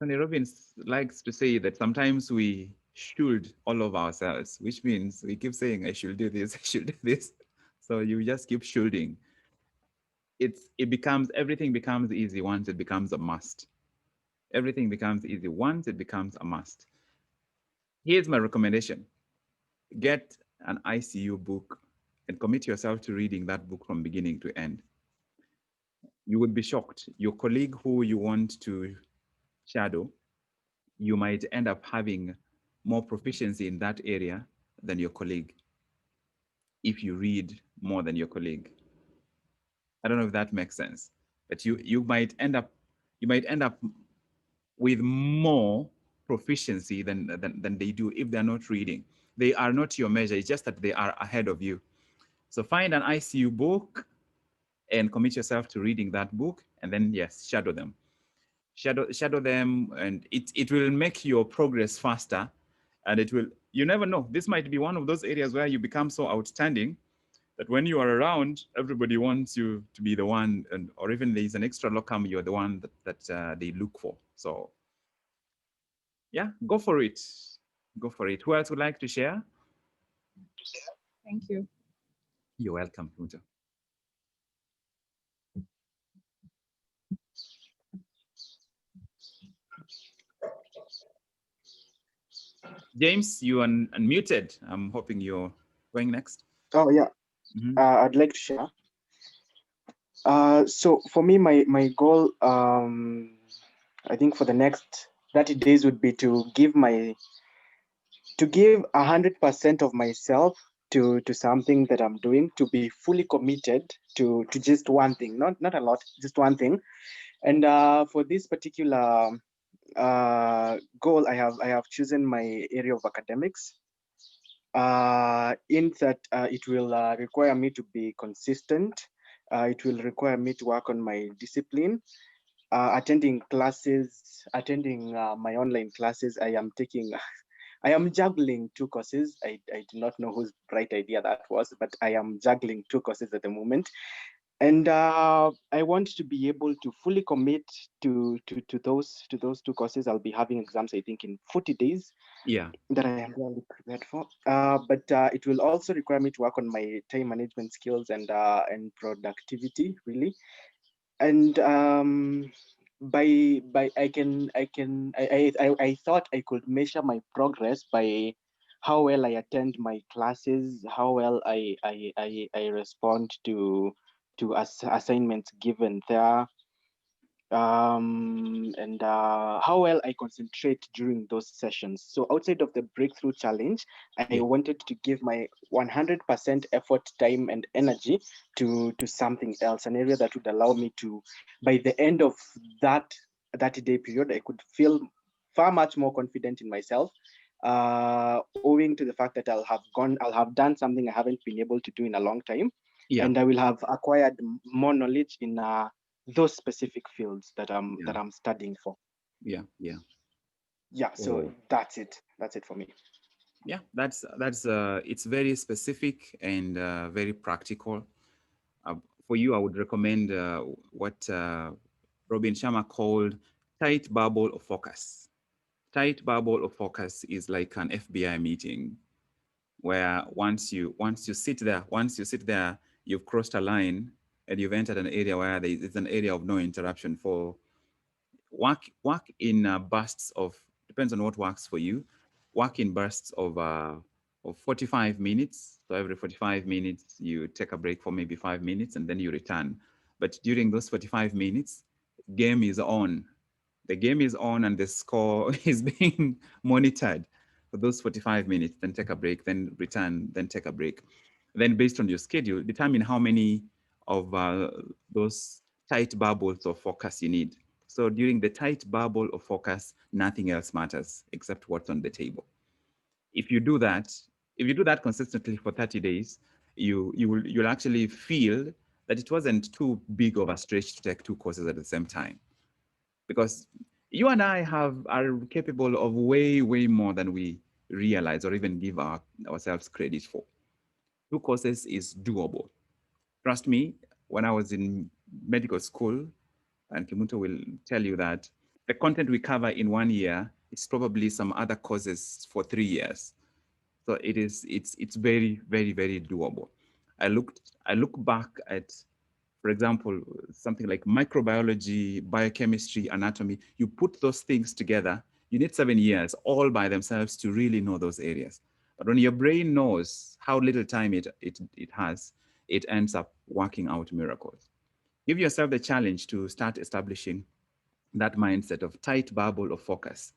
Tony Robbins likes to say that sometimes we should all of ourselves, which means we keep saying, I should do this, I should do this. So you just keep shoulding. It becomes, everything becomes easy once it becomes a must. Everything becomes easy once it becomes a must. Here's my recommendation. Get an ICU book and commit yourself to reading that book from beginning to end. You would be shocked. Your colleague who you want to shadow, you might end up having more proficiency in that area than your colleague if you read more than your colleague. I don't know if that makes sense, but you might end up with more proficiency than they do if they're not reading. They are not your measure. It's just that they are ahead of you. So find an ICU book and commit yourself to reading that book, and then yes, shadow them. Shadow them, and it will make your progress faster, and it will, you never know, this might be one of those areas where you become so outstanding that when you are around, everybody wants you to be the one, and or even there's an extra locum, you're the one that they look for. So yeah, go for it. Go for it. Who else would like to share? Thank you. You're welcome, Punta. James, you are unmuted. I'm hoping you're going next. Oh yeah, Mhm. I'd like to share. So for me, my goal, I think for the next 30 days would be to give 100% of myself to something that I'm doing, to be fully committed to just one thing, not a lot, just one thing. And for this particular goal, I have chosen my area of academics. In that it will require me to be consistent. It will require me to work on my discipline, attending classes, attending my online classes. I am juggling two courses. I do not know whose bright idea that was, but I am juggling two courses at the moment. And I want to be able to fully commit to those two courses. I'll be having exams, I think, in 40 days. Yeah. That I am really prepared for. But it will also require me to work on my time management skills and productivity, really. And by I thought I could measure my progress by how well I attend my classes, how well I respond to assignments given there, and how well I concentrate during those sessions. So outside of the breakthrough challenge, I Yeah. wanted to give my 100% effort, time, and energy to something else, an area that would allow me to, by the end of that 30-day period, I could feel far much more confident in myself, owing to the fact that I'll have done something I haven't been able to do in a long time, Yeah. and I will have acquired more knowledge in those specific fields that I'm studying for. Yeah. Yeah. Yeah, so Oh. that's it for me. Yeah, that's it's very specific and very practical. For you, I would recommend what Robin Sharma called tight bubble of focus. Tight bubble of focus is like an FBI meeting where once you sit there, you've crossed a line and you've entered an area where it's an area of no interruption. For work in bursts of, depends on what works for you. Work in bursts of 45 minutes. So every 45 minutes you take a break for maybe 5 minutes and then you return. But during those 45 minutes, game is on. The game is on and the score is being monitored for those 45 minutes. Then take a break, then return, then take a break. Then based on your schedule, determine how many of those tight bubbles of focus you need. So during the tight bubble of focus, nothing else matters except what's on the table. If you do that, if you do that consistently for 30 days, you'll actually feel that it wasn't too big of a stretch to take two courses at the same time, because you and I are capable of way more than we realize or even give ourselves credit for. Two courses is doable. Trust me, when I was in medical school, and Kimuto will tell you that the content we cover in 1 year is probably some other courses for 3 years. So it's very doable. I look back at, for example, something like microbiology, biochemistry, anatomy. You put those things together, you need 7 years all by themselves to really know those areas. But when your brain knows how little time it has, it ends up working out miracles. Give yourself the challenge to start establishing that mindset of tight bubble of focus.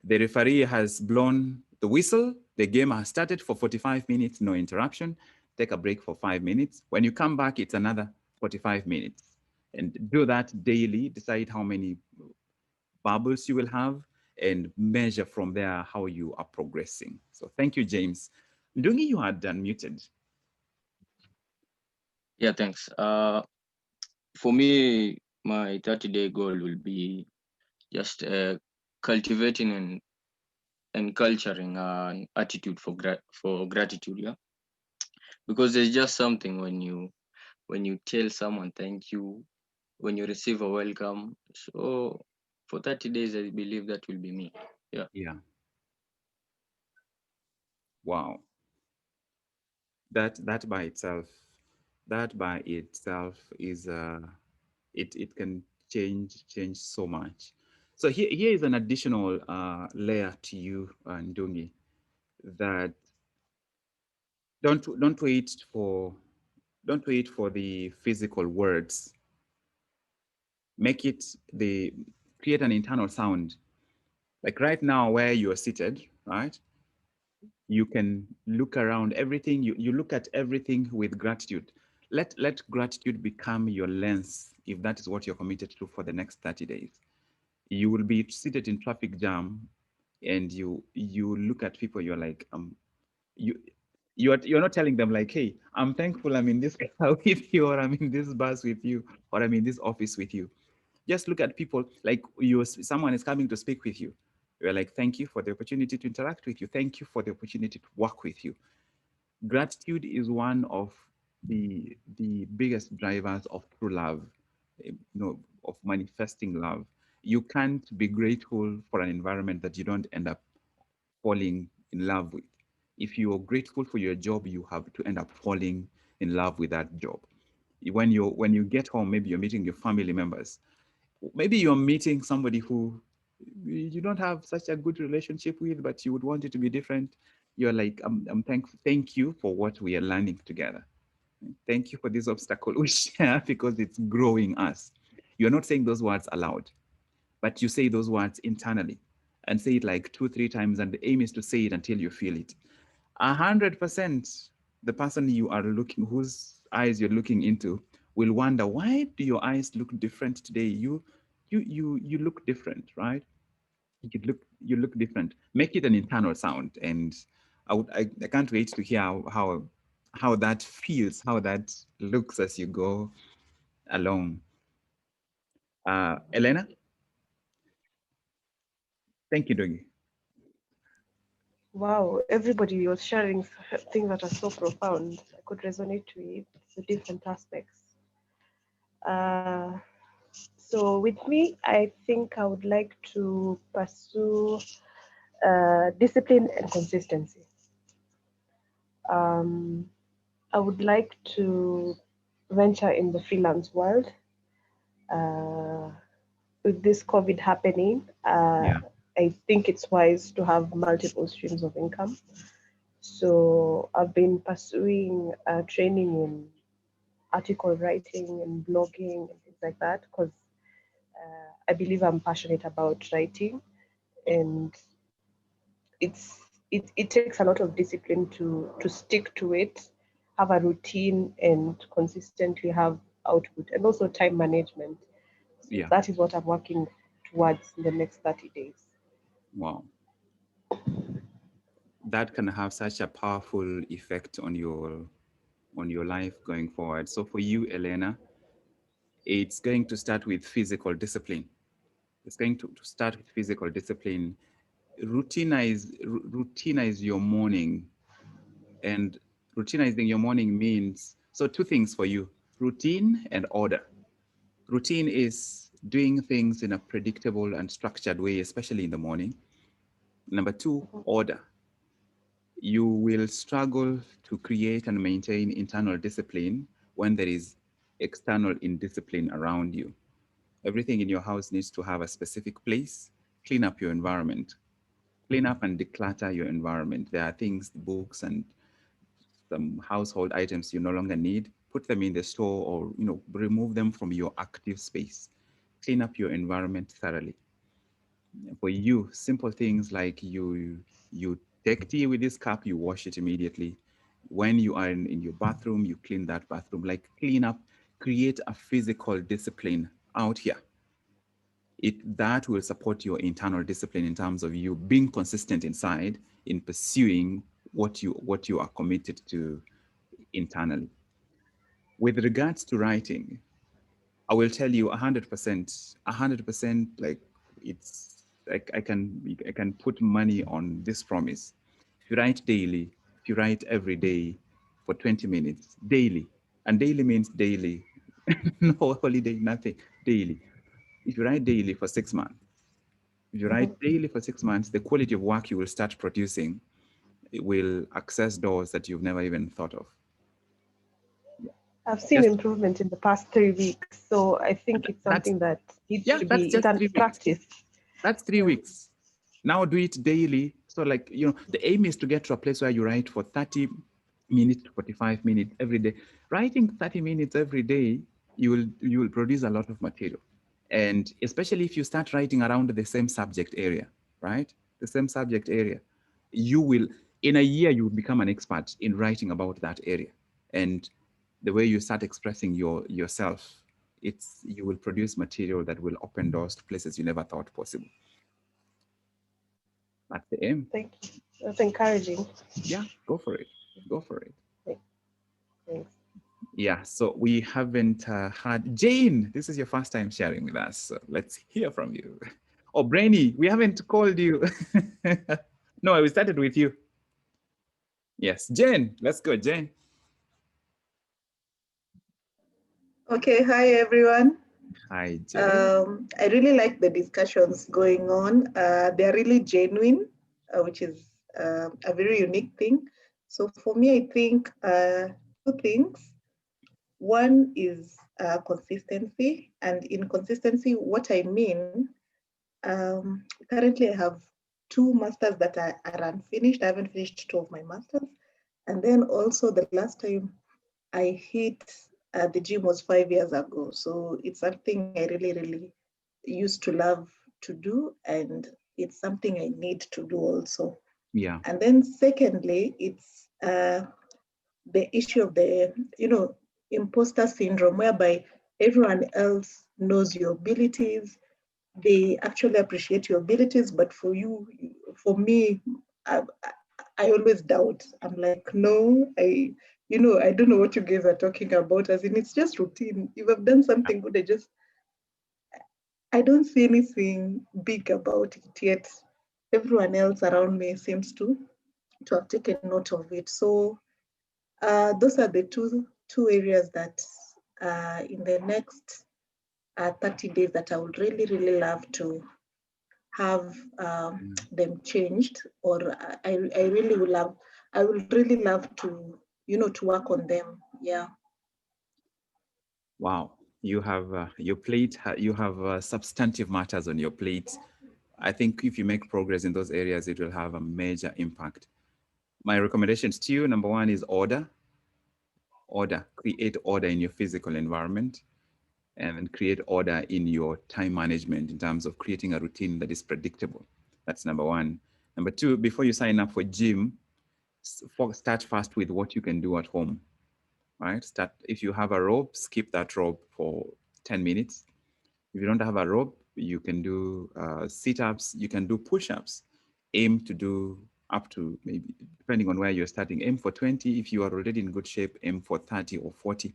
The referee has blown the whistle. The game has started for 45 minutes, no interruption. Take a break for 5 minutes. When you come back, it's another 45 minutes. And do that daily. Decide how many bubbles you will have and measure from there how you are progressing. So thank you, James. Ndungi, you had unmuted. Yeah, thanks. For me, my 30-day goal will be just cultivating and culturing an attitude for gratitude. Yeah, because there's just something when you tell someone thank you, when you receive a welcome. So for 30 days, I believe that will be me. Yeah. Yeah. Wow. That by itself, is it can change so much. So here is an additional layer to you, Ndungi, that don't wait for the physical words. Make it create an internal sound. Like right now where you are seated, right? You can look around everything. You look at everything with gratitude. Let gratitude become your lens if that is what you're committed to for the next 30 days. You will be seated in traffic jam and you look at people, you're like, you you're not telling them like, hey, I'm thankful I'm in this car with you, or I'm in this bus with you, or I'm in this office with you. Just look at people like someone is coming to speak with you. You're like, thank you for the opportunity to interact with you. Thank you for the opportunity to work with you. Gratitude is one of the biggest drivers of true love, of manifesting love. You can't be grateful for an environment that you don't end up falling in love with. If you're grateful for your job, you have to end up falling in love with that job. When you get home, maybe you're meeting your family members. Maybe you're meeting somebody who you don't have such a good relationship with, but you would want it to be different. You're like, I'm thankful. Thank you for what we are learning together. Thank you for this obstacle we share because it's growing us. You're not saying those words aloud, but you say those words internally and say it like 2-3 times. And the aim is to say it until you feel it. 100%, the person you are looking, whose eyes you're looking into, will wonder, why do your eyes look different today? You look different, right? You look different. Make it an internal sound, and I can't wait to hear how that feels, how that looks as you go along. Elena, thank you, Dogi. Wow, everybody was sharing things that are so profound. I could resonate with the different aspects. So with me, I think I would like to pursue discipline and consistency. I would like to venture in the freelance world. With this COVID happening, Yeah. I think it's wise to have multiple streams of income. So I've been pursuing training in article writing and blogging and things like that because I believe I'm passionate about writing, and it takes a lot of discipline to stick to it have a routine and consistently have output, and also time management. So Yeah. that is what I'm working towards in the next 30 days. Wow. That can have such a powerful effect on your life going forward. So for you, Elena, it's going to start with physical discipline. It's going to start with physical discipline. Routinize your morning. And routinizing your morning means, so two things for you: routine and order. Routine is doing things in a predictable and structured way, especially in the morning. Number two, order. You will struggle to create and maintain internal discipline when there is external indiscipline around you. Everything in your house needs to have a specific place. Clean up your environment. Clean up and declutter your environment. There are things, books, and some household items you no longer need. Put them in the store, or remove them from your active space. Clean up your environment thoroughly. For you, simple things like you take tea with this cup, you wash it immediately. When you are in your bathroom, you clean that bathroom. Like, clean up, create a physical discipline out here. That will support your internal discipline in terms of you being consistent inside in pursuing what you are committed to internally. With regards to writing, I will tell you 100%, like, it's like I can put money on this promise. If you write daily, if you write every day for 20 minutes daily, and daily means daily, no holiday, nothing, daily. If you write daily for 6 months, if you write daily for 6 months, the quality of work you will start producing, it will access doors that you've never even thought of. I've seen Just improvement in the past 3 weeks, so I think it's that's something that needs yeah, to that's be, it's just a 3 weeks. practice. That's 3 weeks. Now do it daily. So, like, the aim is to get to a place where you write for 30 minutes to 45 minutes every day. Writing 30 minutes every day, you will produce a lot of material. And especially if you start writing around the same subject area, right? The same subject area, you will, in a year, you will become an expert in writing about that area. And the way you start expressing yourself, you will produce material that will open doors to places you never thought possible. That's the aim. Thank you. That's encouraging. Yeah, go for it. Go for it. Thanks. Yeah, so we haven't had Jane. This is your first time sharing with us. So let's hear from you. Oh, Brainy, we haven't called you. No, we started with you. Yes, Jane. Let's go, Jane. Okay, hi everyone. Hi, Jane. I really like the discussions going on. They're really genuine, which is a very unique thing. So for me, I think two things. One is consistency, and in consistency, what I mean, currently I have 2 masters that are unfinished. I haven't finished 2 of my masters. And then also the last time I hit the gym was 5 years ago. So it's something I really, really used to love to do. And it's something I need to do also. Yeah. And then secondly, it's the issue of the, imposter syndrome, whereby everyone else knows your abilities. They actually appreciate your abilities, but for me, I always doubt. I'm like, no, I don't know what you guys are talking about. As in, it's just routine. If I've done something good, I don't see anything big about it yet. Everyone else around me seems to have taken note of it. So those are the two areas that in the next 30 days that I would really, really love to have them changed, or I really would love, I would really love to, to work on them. Yeah. Wow. You have your plate, you have substantive matters on your plate. I think if you make progress in those areas, it will have a major impact. My recommendations to you, number one is order. Order. Create order in your physical environment, and then create order in your time management in terms of creating a routine that is predictable. That's number one. Number two, before you sign up for gym, start first with what you can do at home. right? Start, if you have a rope, skip that rope for 10 minutes. If you don't have a rope, you can do sit-ups, you can do push-ups. Aim to do up to, maybe, depending on where you're starting, aim for 20. If you are already in good shape, aim for 30 or 40.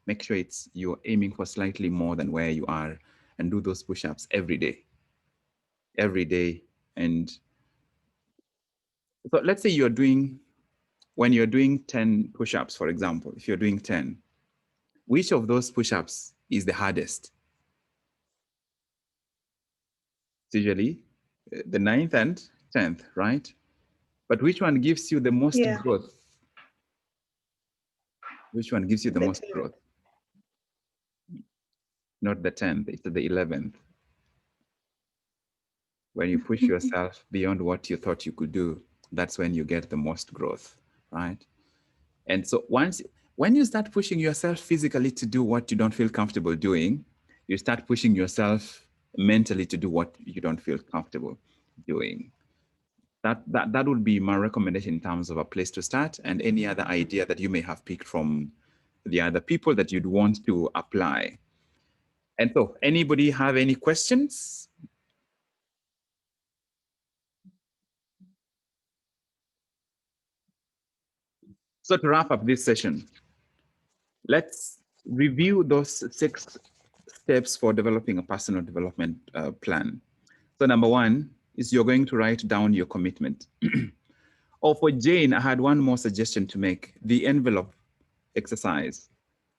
Make sure you're aiming for slightly more than where you are, and do those push-ups every day. Every day. And so let's say when you're doing 10 push-ups, for example, if you're doing 10, which of those push-ups is the hardest? It's usually the 9th and 10th, right? But which one gives you the most Yeah. growth? Which one gives you the most growth? Not the 10th, it's the 11th. When you push yourself beyond what you thought you could do, that's when you get the most growth, right? And so when you start pushing yourself physically to do what you don't feel comfortable doing, you start pushing yourself mentally to do what you don't feel comfortable doing. That would be my recommendation in terms of a place to start, and any other idea that you may have picked from the other people that you'd want to apply. And so, anybody have any questions? So to wrap up this session, let's review those 6 steps for developing a personal development plan. So number 1 is you're going to write down your commitment. Or for Jane, I had one more suggestion to make, the envelope exercise.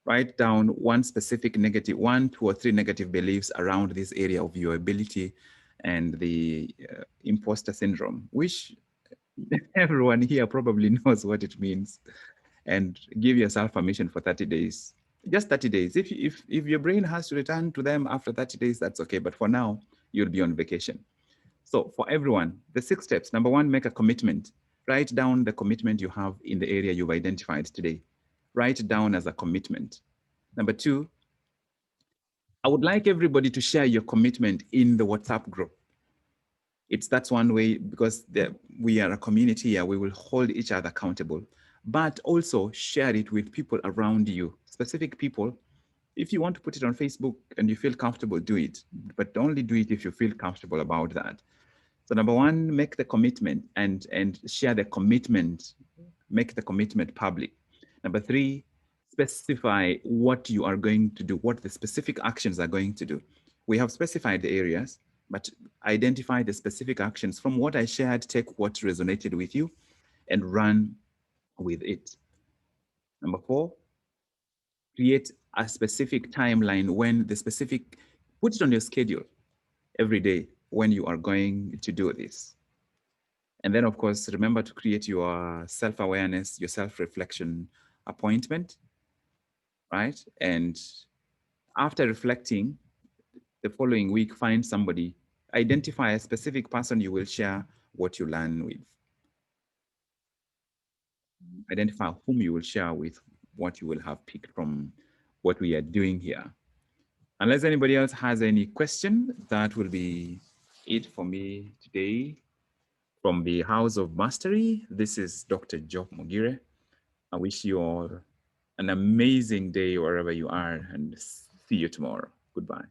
Write down 1 specific negative, 1, 2, or 3 negative beliefs around this area of your ability and the imposter syndrome, which everyone here probably knows what it means. And give yourself permission for 30 days. Just 30 days. If your brain has to return to them after 30 days, that's okay. But for now, you'll be on vacation. So for everyone, the 6 steps. Number 1, make a commitment. Write down the commitment you have in the area you've identified today. Write it down as a commitment. Number 2, I would like everybody to share your commitment in the WhatsApp group. That's one way, because we are a community here, we will hold each other accountable, but also share it with people around you, specific people. If you want to put it on Facebook and you feel comfortable, do it, but only do it if you feel comfortable about that. So number 1, make the commitment and share the commitment, make the commitment public. Number 3, specify what you are going to do, what the specific actions are going to do. We have specified the areas, but identify the specific actions. From what I shared, take what resonated with you and run with it. Number 4, create a specific timeline when put it on your schedule every day when you are going to do this. And then, of course, remember to create your self-awareness, your self-reflection appointment, right? And after reflecting, the following week, find somebody, identify a specific person you will share what you learn with. Identify whom you will share with what you will have picked from what we are doing here. Unless anybody else has any question, that will be it for me today. From the House of Mastery, this is Dr. Joe Mogire. I wish you all an amazing day wherever you are, and see you tomorrow. Goodbye.